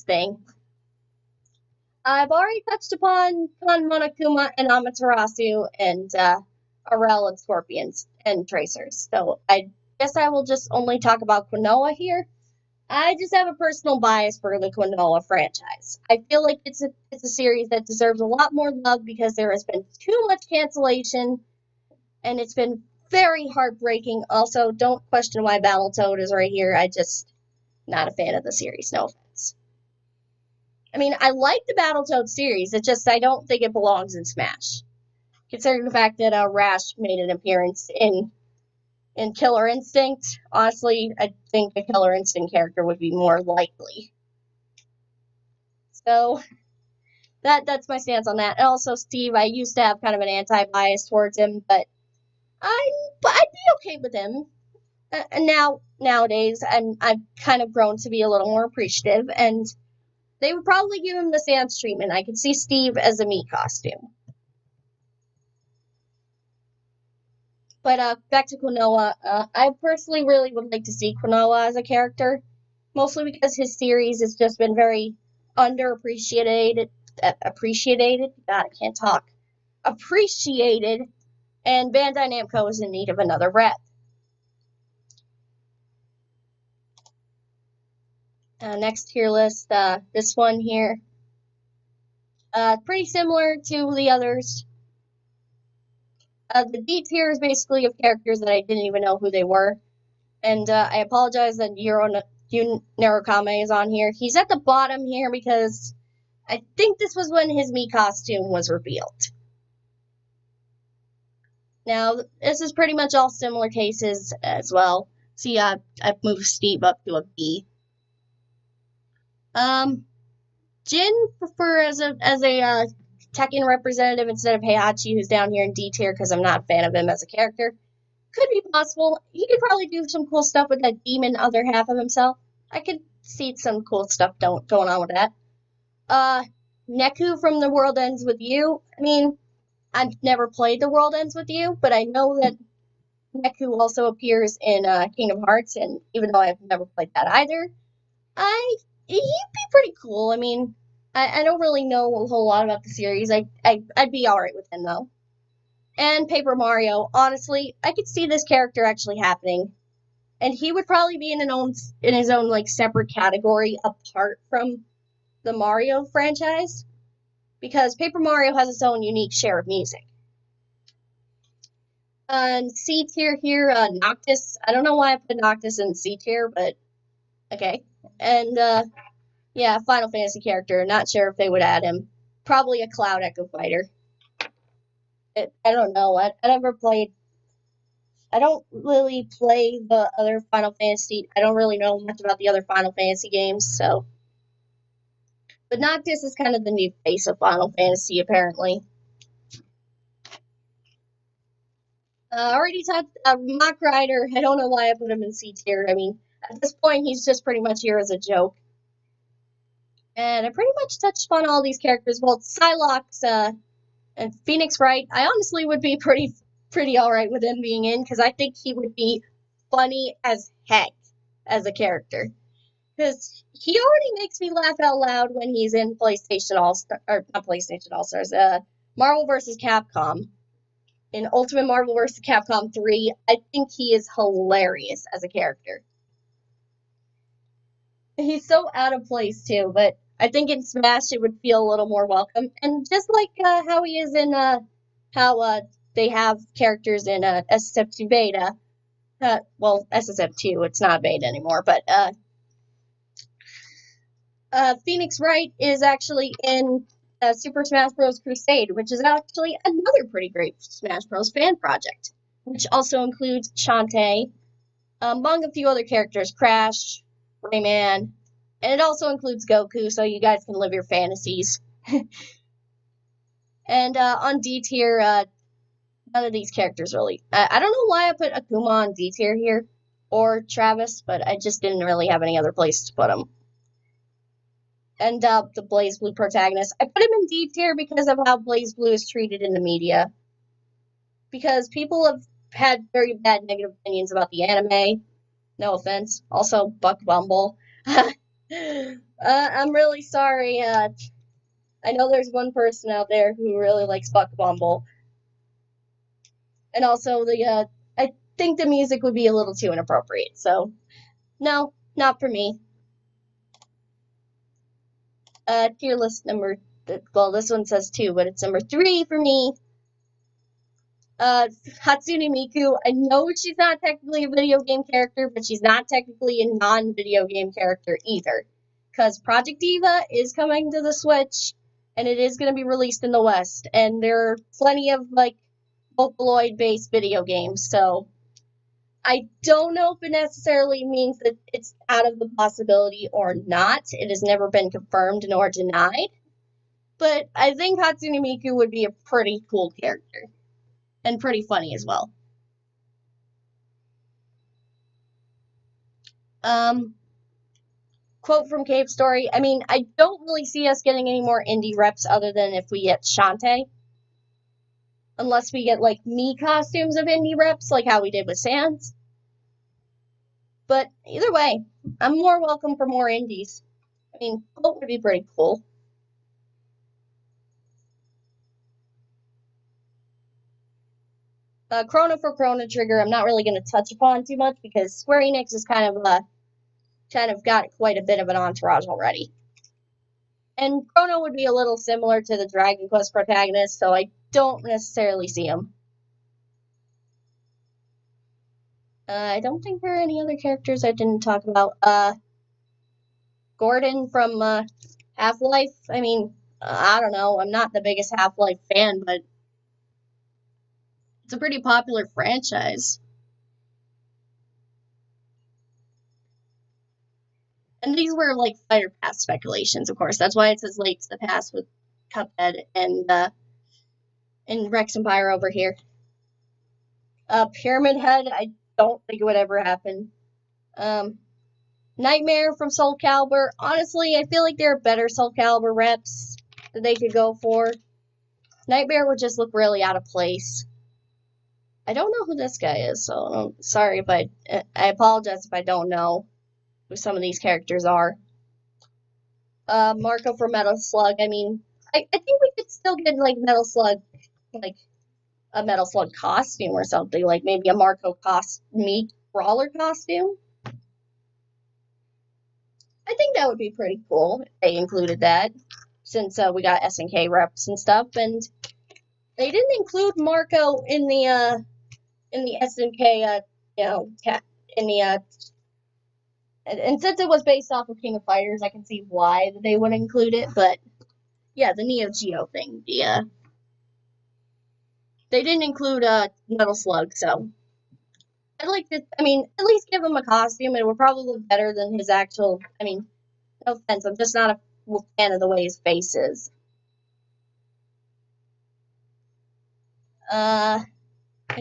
thing. I've already touched upon Monokuma and Amaterasu and Arel and Scorpions and Tracers, so I guess I will just only talk about Quinoa here. I just have a personal bias for the Quinoa franchise. I feel like it's a series that deserves a lot more love because there has been too much cancellation, and it's been very heartbreaking. Also, don't question why Battletoad is right here. I just not a fan of the series. No offense. I mean, I like the Battletoad series. It's just I don't think it belongs in Smash, considering the fact that Rash made an appearance in Killer Instinct. Honestly, I think a Killer Instinct character would be more likely. So that's my stance on that. And also, Steve, I used to have kind of an anti-bias towards him, but I'd be okay with him. And nowadays, I've kind of grown to be a little more appreciative, and they would probably give him the Sans treatment. I could see Steve as a Mii costume. But back to Quinoa, I personally really would like to see Quinoa as a character, mostly because his series has just been very underappreciated. Appreciated? God, I can't talk. Appreciated, and Bandai Namco is in need of another rep. Next tier list, this one here. Pretty similar to the others. The D tier is basically of characters that I didn't even know who they were. And I apologize that Yun Narukame is on here. He's at the bottom here because I think this was when his Mii costume was revealed. Now, this is pretty much all similar cases as well. See, I've moved Steve up to a B. Jin prefer as a Tekken representative instead of Heihachi, who's down here in D tier because I'm not a fan of him as a character. Could be possible. He could probably do some cool stuff with that demon other half of himself. I could see some cool stuff going on with that. Neku from The World Ends With You. I mean, I've never played The World Ends With You, but I know that Neku also appears in Kingdom Hearts, and even though I've never played that either, he'd be pretty cool. I mean, I don't really know a whole lot about the series. I'd be alright with him, though. And Paper Mario, honestly, I could see this character actually happening. And he would probably be in his own like separate category apart from the Mario franchise, because Paper Mario has its own unique share of music. And C tier here, Noctis. I don't know why I put Noctis in C tier, but okay. And yeah, Final Fantasy character. Not sure if they would add him. Probably a Cloud Echo fighter. I don't know. I never played. I don't really play the other Final Fantasy. I don't really know much about the other Final Fantasy games, so. But Noctis is kind of the new face of Final Fantasy, apparently. Already talked Mach Rider. I don't know why I put him in C tier. I mean, at this point, he's just pretty much here as a joke. And I pretty much touched upon all these characters. Well, Psylocke and Phoenix Wright, I honestly would be pretty alright with him being in, because I think he would be funny as heck as a character. Because he already makes me laugh out loud when he's in PlayStation All-Stars, or not PlayStation All-Stars, Marvel vs. Capcom. In Ultimate Marvel vs. Capcom 3, I think he is hilarious as a character. He's so out of place, too, but I think in Smash it would feel a little more welcome. And just like how he is in how they have characters in SSF2 Beta. Well, SSF2, it's not beta anymore, but Phoenix Wright is actually in Super Smash Bros. Crusade, which is actually another pretty great Smash Bros. Fan project, which also includes Shantae, among a few other characters, Crash, Rayman, and it also includes Goku, so you guys can live your fantasies. And on D tier, none of these characters really. I don't know why I put Akuma on D tier here, or Travis, but I just didn't really have any other place to put them. And the BlazBlue protagonist. I put him in D tier because of how BlazBlue is treated in the media. Because people have had very bad negative opinions about the anime. No offense. Also, Buck Bumble. I'm really sorry. I know there's one person out there who really likes Buck Bumble. And also, I think the music would be a little too inappropriate. So, no, not for me. Tier list number, well, this one says 2, but it's number 3 for me. Hatsune Miku. I know she's not technically a video game character, but she's not technically a non-video game character either. Because Project Diva is coming to the Switch, and it is going to be released in the West, and there are plenty of, like, Vocaloid-based video games, so I don't know if it necessarily means that it's out of the possibility or not. It has never been confirmed nor denied, but I think Hatsune Miku would be a pretty cool character. And pretty funny as well. Quote from Cave Story. I mean, I don't really see us getting any more indie reps other than if we get Shantae. Unless we get, like, me costumes of indie reps, like how we did with Sans. But either way, I'm more welcome for more indies. I mean, quote would be pretty cool. Chrono for Chrono Trigger, I'm not really going to touch upon too much because Square Enix is kind of got quite a bit of an entourage already. And Chrono would be a little similar to the Dragon Quest protagonist, so I don't necessarily see him. I don't think there are any other characters I didn't talk about. Gordon from Half-Life. I mean, I don't know. I'm not the biggest Half-Life fan, but it's a pretty popular franchise. And these were, like, Fighter Pass speculations, of course. That's why it says late to the past with Cuphead and Rex and Pyre over here. Pyramid Head, I don't think it would ever happen. Nightmare from Soul Calibur. Honestly, I feel like there are better Soul Calibur reps that they could go for. Nightmare would just look really out of place. I don't know who this guy is, so sorry, but I apologize if I don't know who some of these characters are. Marco for Metal Slug. I mean, I think we could still get, like, Metal Slug, like, a Metal Slug costume or something, like maybe a Marco Meat Brawler costume. I think that would be pretty cool if they included that, since we got SNK reps and stuff, and they didn't include Marco in the SNK, and since it was based off of King of Fighters, I can see why they would include it, but yeah, the Neo Geo thing, they didn't include Metal Slug, so I'd like to, I mean, at least give him a costume. It would probably look better than his actual, I mean, no offense, I'm just not a fan of the way his face is. I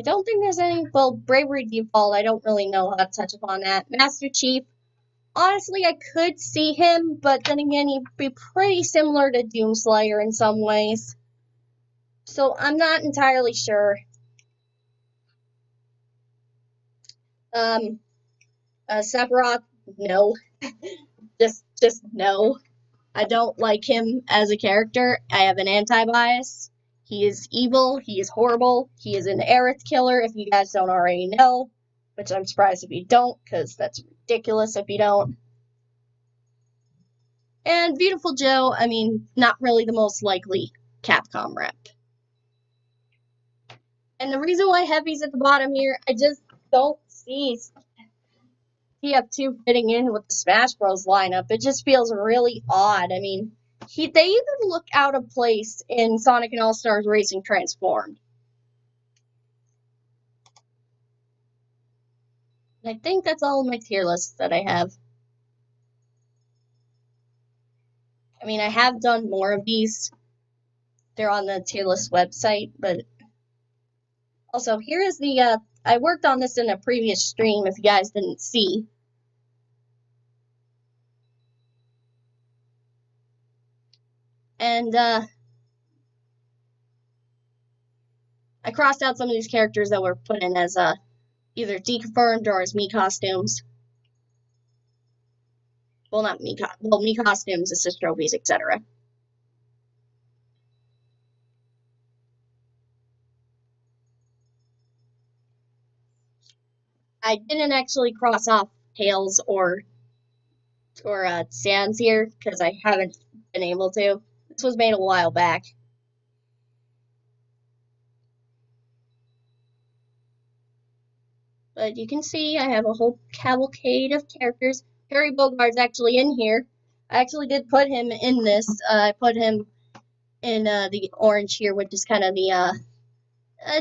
don't think there's any, well, Bravery Default, I don't really know how to touch upon that. Master Chief, honestly, I could see him, but then again, he'd be pretty similar to Doomslayer in some ways. So I'm not entirely sure. Sephiroth, no. just no. I don't like him as a character. I have an anti-bias. He is evil. He is horrible. He is an Aerith killer, if you guys don't already know. Which I'm surprised if you don't, because that's ridiculous if you don't. And Beautiful Joe, I mean, not really the most likely Capcom rep. And the reason why Heavy's at the bottom here, I just don't see TF2 fitting in with the Smash Bros. Lineup. It just feels really odd. I mean, they even look out of place in Sonic and All-Stars Racing Transformed. And I think that's all of my tier lists that I have. I mean, I have done more of these. They're on the tier list website, but also here is the, I worked on this in a previous stream if you guys didn't see. And, I crossed out some of these characters that were put in as, either deconfirmed or as me costumes. Well, not me, me costumes, assist trophies, etc. I didn't actually cross off Tails or or Sans here, because I haven't been able to. This was made a while back. But you can see I have a whole cavalcade of characters. Harry Bogart's actually in here. I actually did put him in this. I put him in the orange here, which is kind of the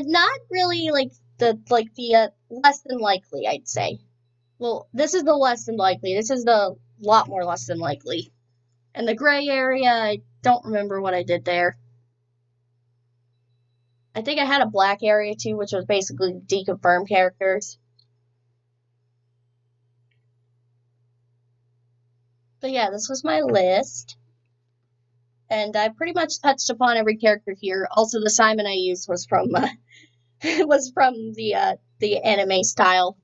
not really like the less than likely, I'd say. Well, this is the less than likely. This is the lot more less than likely. And the gray area, I don't remember what I did there. I think I had a black area too, which was basically deconfirmed characters. But yeah, this was my list. And I pretty much touched upon every character here. Also, the Simon I used was from the anime style,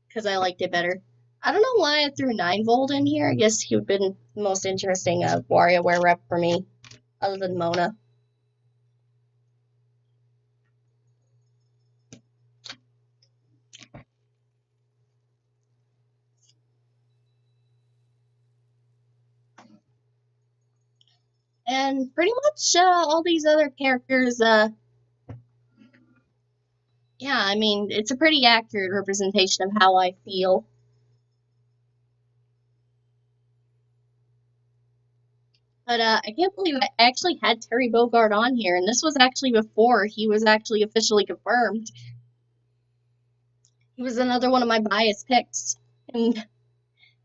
because I liked it better. I don't know why I threw 9-Volt in here. I guess he would have been the most interesting WarioWare rep for me, other than Mona. And pretty much all these other characters, yeah, I mean, it's a pretty accurate representation of how I feel. But I can't believe I actually had Terry Bogard on here, and this was actually before he was actually officially confirmed. He was another one of my biased picks. And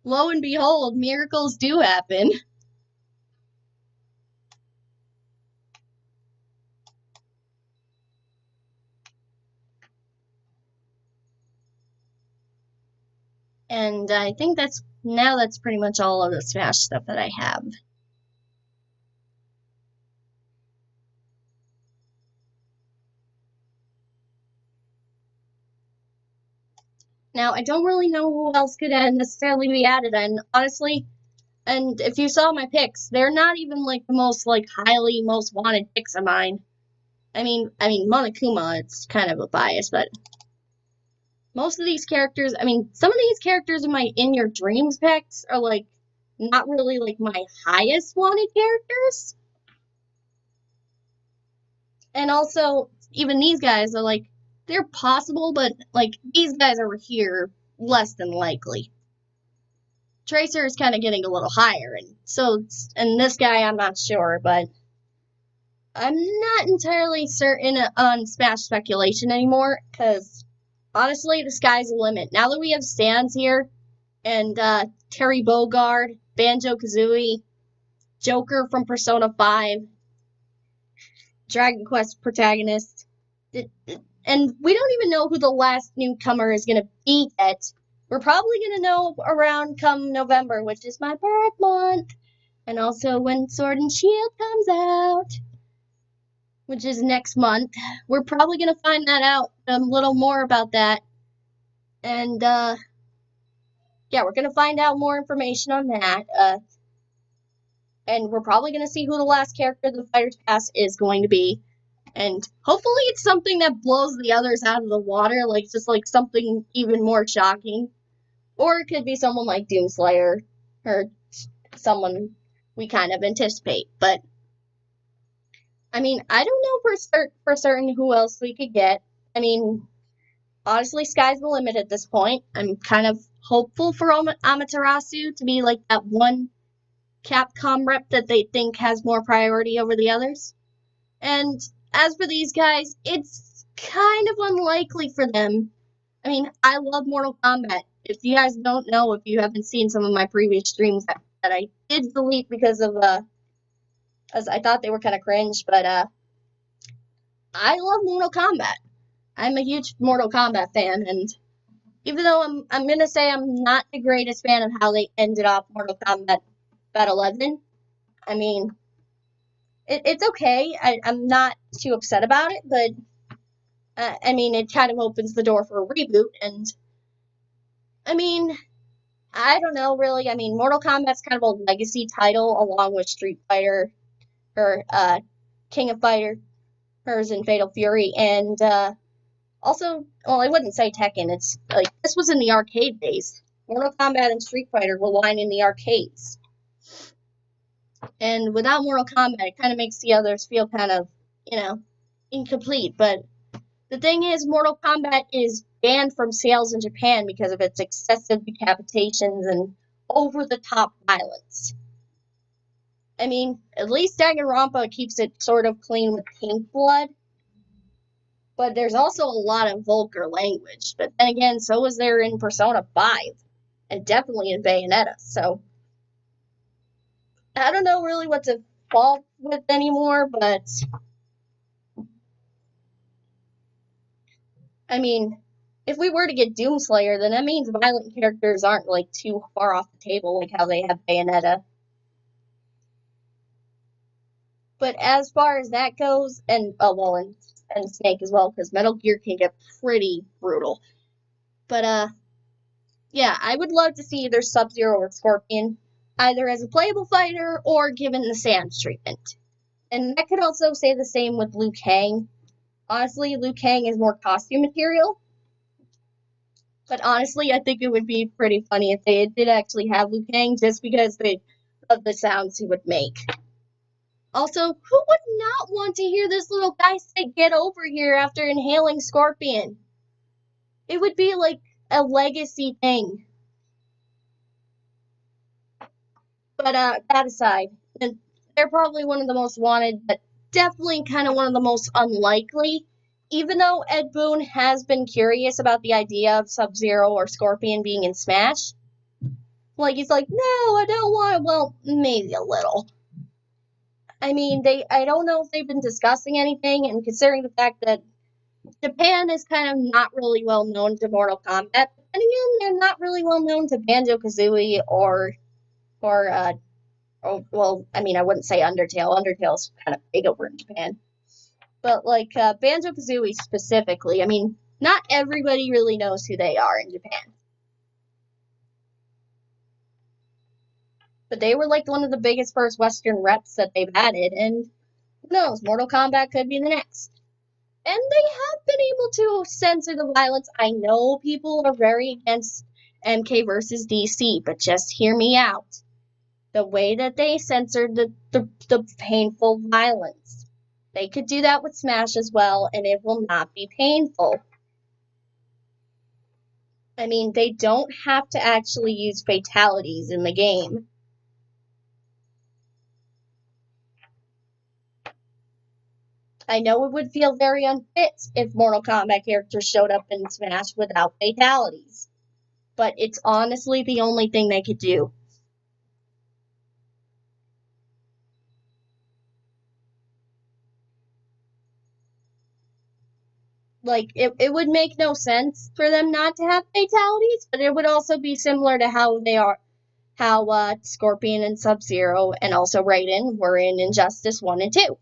lo and behold, miracles do happen. And I think that's pretty much all of the Smash stuff that I have. Now, I don't really know who else could necessarily be added, and honestly, and if you saw my picks, they're not even like the most most wanted picks of mine. I mean Monokuma, it's kind of a bias, but most of these characters, I mean, some of these characters in my In Your Dreams picks are like not really like my highest wanted characters. And also, even these guys are like, they're possible, but like these guys over here, less than likely. Tracer is kind of getting a little higher, and this guy I'm not sure, but I'm not entirely certain on Smash speculation anymore, because honestly, the sky's the limit. Now that we have Sans here, and Terry Bogard, Banjo-Kazooie, Joker from Persona 5, Dragon Quest protagonist, and we don't even know who the last newcomer is going to be yet. We're probably going to know around come November, which is my birth month, and also when Sword and Shield comes out, which is next month. We're probably going to find that out a little more about that, and yeah, we're going to find out more information on that, and we're probably going to see who the last character of the Fighter's Pass is going to be. And hopefully it's something that blows the others out of the water, like just like something even more shocking. Or it could be someone like Doomslayer, or someone we kind of anticipate. But I mean, I don't know for certain who else we could get. I mean, honestly, sky's the limit at this point. I'm kind of hopeful for Amaterasu to be like that one Capcom rep that they think has more priority over the others. And as for these guys, it's kind of unlikely for them. I mean, I love Mortal Kombat. If you guys don't know, if you haven't seen some of my previous streams that I did delete because as I thought they were kind of cringe, but I love Mortal Kombat. I'm a huge Mortal Kombat fan, and even though I'm gonna say I'm not the greatest fan of how they ended off Mortal Kombat Battle 11, I mean, it's okay. I'm not too upset about it, but I mean, it kind of opens the door for a reboot, and I mean, I don't know, really. I mean, Mortal Kombat's kind of a legacy title along with Street Fighter, or King of Fighters, and Fatal Fury, and also, well, I wouldn't say Tekken. It's like this was in the arcade days Mortal Kombat and Street Fighter were lining the arcades. And without Mortal Kombat, it kind of makes the others feel kind of, incomplete. But the thing is, Mortal Kombat is banned from sales in Japan because of its excessive decapitations and over-the-top violence. I mean, at least Danganronpa keeps it sort of clean with pink blood. But there's also a lot of vulgar language. But then again, so is there in Persona 5. And definitely in Bayonetta. So, I don't know really what to fault with anymore, but I mean, if we were to get Doomslayer, then that means violent characters aren't like too far off the table like how they have Bayonetta. But as far as that goes, and Snake as well, because Metal Gear can get pretty brutal. But yeah, I would love to see either Sub-Zero or Scorpion, either as a playable fighter or given the Sans treatment. And I could also say the same with Liu Kang. Honestly, Liu Kang is more costume material. But honestly, I think it would be pretty funny if they did actually have Liu Kang just because of the sounds he would make. Also, who would not want to hear this little guy say, "Get over here," after inhaling Scorpion? It would be like a legacy thing. But that aside, they're probably one of the most wanted, but definitely kind of one of the most unlikely. Even though Ed Boon has been curious about the idea of Sub-Zero or Scorpion being in Smash. Like, he's like, no, I don't want, well, maybe a little. I mean, I don't know if they've been discussing anything, and considering the fact that Japan is kind of not really well known to Mortal Kombat, but then again, they're not really well known to Banjo-Kazooie or well, I mean, I wouldn't say Undertale. Undertale's kind of big over in Japan. But, like, Banjo-Kazooie specifically, I mean, not everybody really knows who they are in Japan. But they were, like, one of the biggest first Western reps that they've added, and who knows, Mortal Kombat could be the next. And they have been able to censor the violence. I know people are very against MK versus DC, but just hear me out. The way that they censored the painful violence. They could do that with Smash as well, and it will not be painful. I mean, they don't have to actually use fatalities in the game. I know it would feel very unfit if Mortal Kombat characters showed up in Smash without fatalities. But it's honestly the only thing they could do. Like, it would make no sense for them not to have fatalities, but it would also be similar to how Scorpion and Sub-Zero and also Raiden were in Injustice 1 and 2.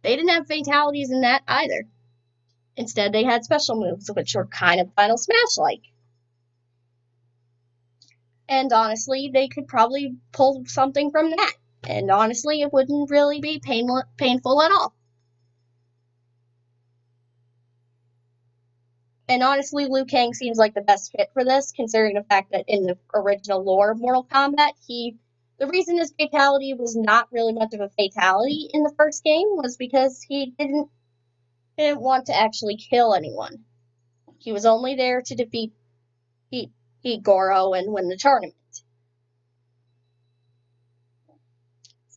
They didn't have fatalities in that either. Instead, they had special moves, which were kind of Final Smash-like. And honestly, they could probably pull something from that. And honestly, it wouldn't really be painful at all. And honestly, Liu Kang seems like the best fit for this, considering the fact that in the original lore of Mortal Kombat, the reason his fatality was not really much of a fatality in the first game was because he didn't want to actually kill anyone. He was only there to defeat Goro and win the tournament.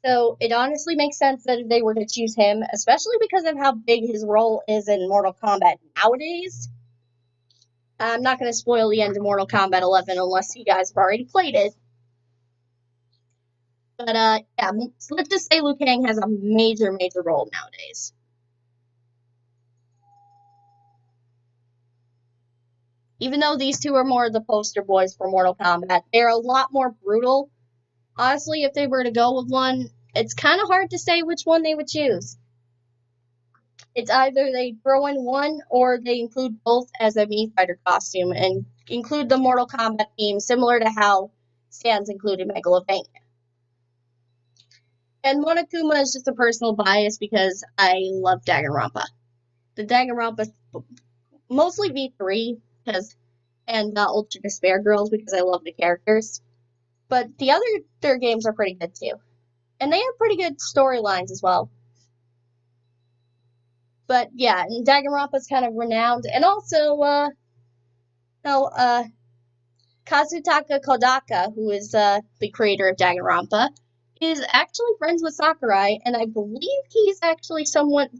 So it honestly makes sense that if they were to choose him, especially because of how big his role is in Mortal Kombat nowadays. I'm not going to spoil the end of Mortal Kombat 11 unless you guys have already played it. But, yeah, so let's just say Liu Kang has a major, major role nowadays. Even though these two are more of the poster boys for Mortal Kombat, they're a lot more brutal. Honestly, if they were to go with one, it's kind of hard to say which one they would choose. It's either they throw in one or they include both as a Mii Fighter costume and include the Mortal Kombat theme, similar to how Sans included Megalovania. And Monokuma is just a personal bias because I love Danganronpa. The Danganronpa, mostly V3, because and Ultra Despair Girls because I love the characters. But their games are pretty good too. And they have pretty good storylines as well. But yeah, and Danganronpa's kind of renowned. And also, Kazutaka Kodaka, who is the creator of Danganronpa, is actually friends with Sakurai, and I believe he's actually somewhat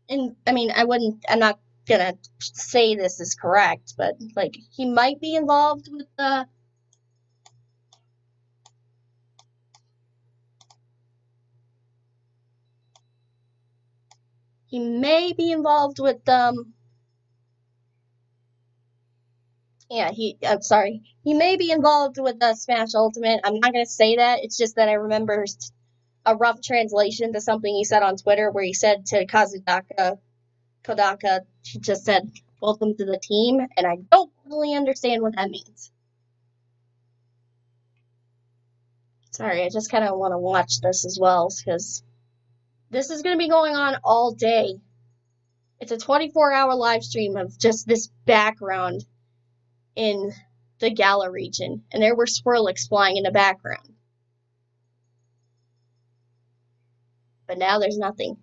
I'm not gonna say this is correct, but like he might be involved with he may be involved with I'm sorry. He may be involved with Smash Ultimate. I'm not gonna say that. It's just that I remember a rough translation to something he said on Twitter where he said to Kazutaka Kodaka, he just said, "Welcome to the team," and I don't really understand what that means. Sorry, I just kind of want to watch this as well, because this is going to be going on all day. It's a 24-hour live stream of just this background in the Gala region, and there were Swirlix flying in the background. But now there's nothing.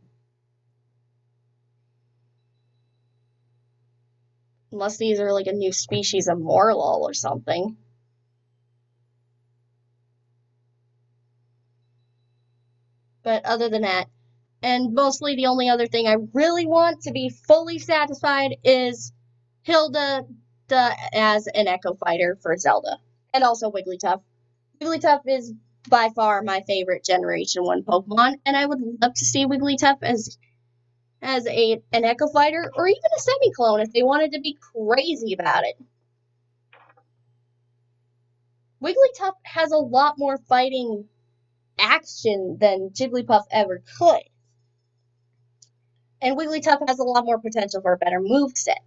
Unless these are like a new species of Morlul or something. But other than that, and mostly the only other thing I really want to be fully satisfied is Hilda as an Echo Fighter for Zelda. And also Wigglytuff. Wigglytuff is by far my favorite Generation 1 Pokemon, and I would love to see Wigglytuff as an Echo Fighter, or even a semi-clone if they wanted to be crazy about it. Wigglytuff has a lot more fighting action than Jigglypuff ever could. And Wigglytuff has a lot more potential for a better moveset.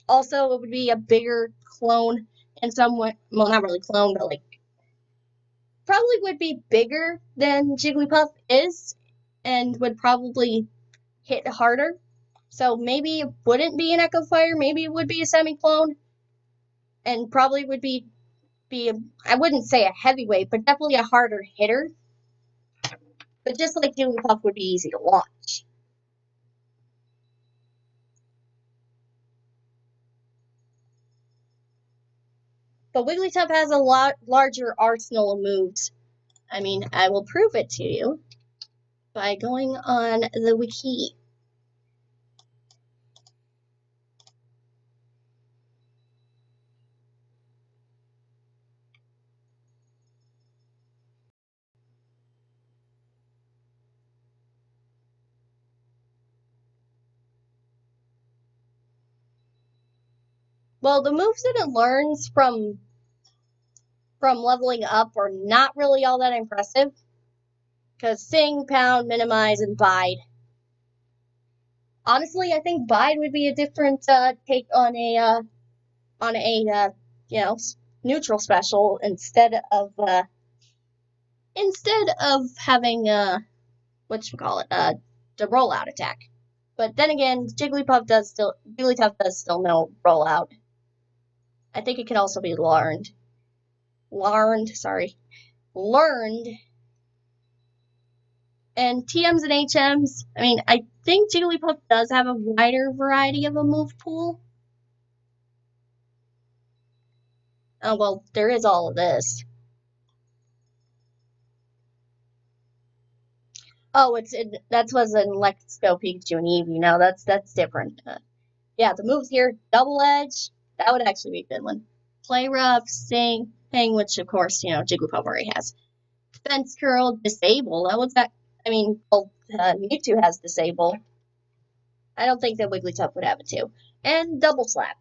Also, it would be a bigger clone in some way. Well, not really clone, but like probably would be bigger than Jigglypuff is and would probably hit harder. So maybe it wouldn't be an Echo Fire, maybe it would be a semi-clone, and probably would be I wouldn't say a heavyweight, but definitely a harder hitter. But just like Jigglypuff would be easy to launch. But Wigglytuff has a lot larger arsenal of moves. I mean, I will prove it to you by going on the wiki. Well, the moves that it learns from leveling up are not really all that impressive. Because Sing, Pound, Minimize, and Bide. Honestly, I think Bide would be a different take on a neutral special instead of having the rollout attack. But then again, Jigglypuff does still know rollout. I think it can also be learned. And TMs and HMs, I mean, I think Jigglypuff does have a wider variety of a move pool. Oh, well, there is all of this. Oh, that was in Let's Go Pikachu and Eevee. That's different. Yeah, the moves here, Double Edge, that would actually be a good one. Play Rough, Sing, Hang, which of course, Jigglypuff already has. Defense Curl, Disable, Mewtwo has Disable. I don't think that Wigglytuff would have it too. And Double Slap.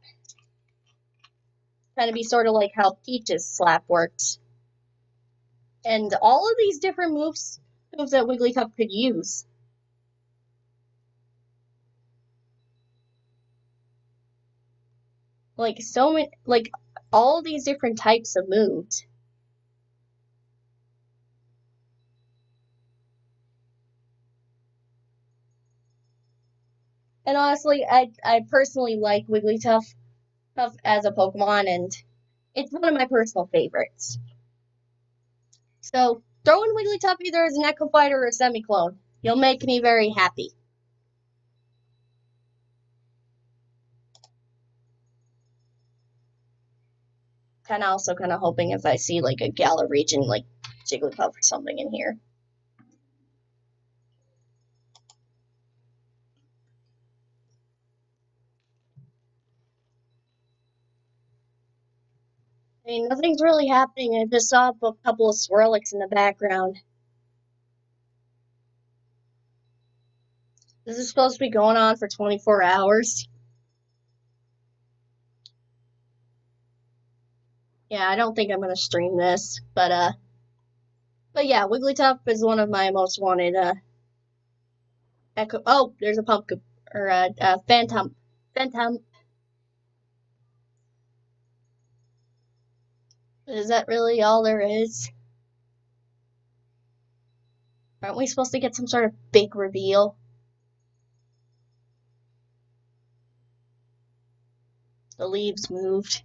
Kind of be sort of like how Peach's Slap works. And all of these different moves that Wigglytuff could use. Like so many, like all these different types of moves. And honestly, I personally like Wigglytuff. as a Pokemon, and it's one of my personal favorites. So, throw in Wigglytuff either as an Echo Fighter or a Semi-Clone. You'll make me very happy. Also kind of hoping if I see like a Galar region, like Jigglypuff or something in here. I mean, nothing's really happening. I just saw a couple of Swirlix in the background. This is supposed to be going on for 24 hours. Yeah, I don't think I'm gonna stream this, but yeah, Wigglytuff is one of my most wanted Echo. Oh, there's a pumpkin or a Phantom. Is that really all there is? Aren't we supposed to get some sort of big reveal? The leaves moved.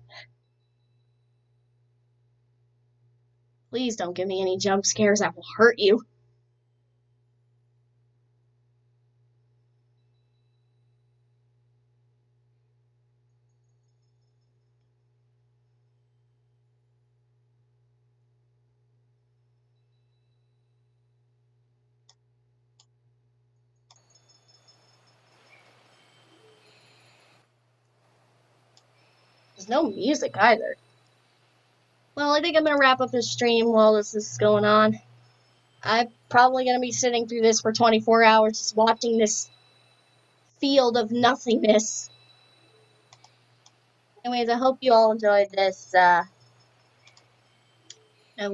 Please don't give me any jump scares that will hurt you. There's no music either. Well, I think I'm going to wrap up this stream while this is going on. I'm probably going to be sitting through this for 24 hours just watching this field of nothingness. Anyways, I hope you all enjoyed this. I'm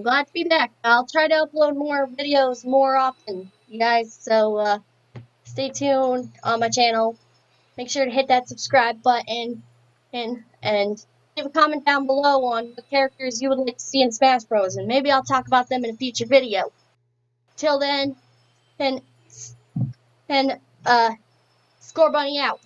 glad to be back. I'll try to upload more videos more often, you guys, so stay tuned on my channel. Make sure to hit that subscribe button and leave a comment down below on what characters you would like to see in Smash Bros. And maybe I'll talk about them in a future video. Till then, Score Bunny out.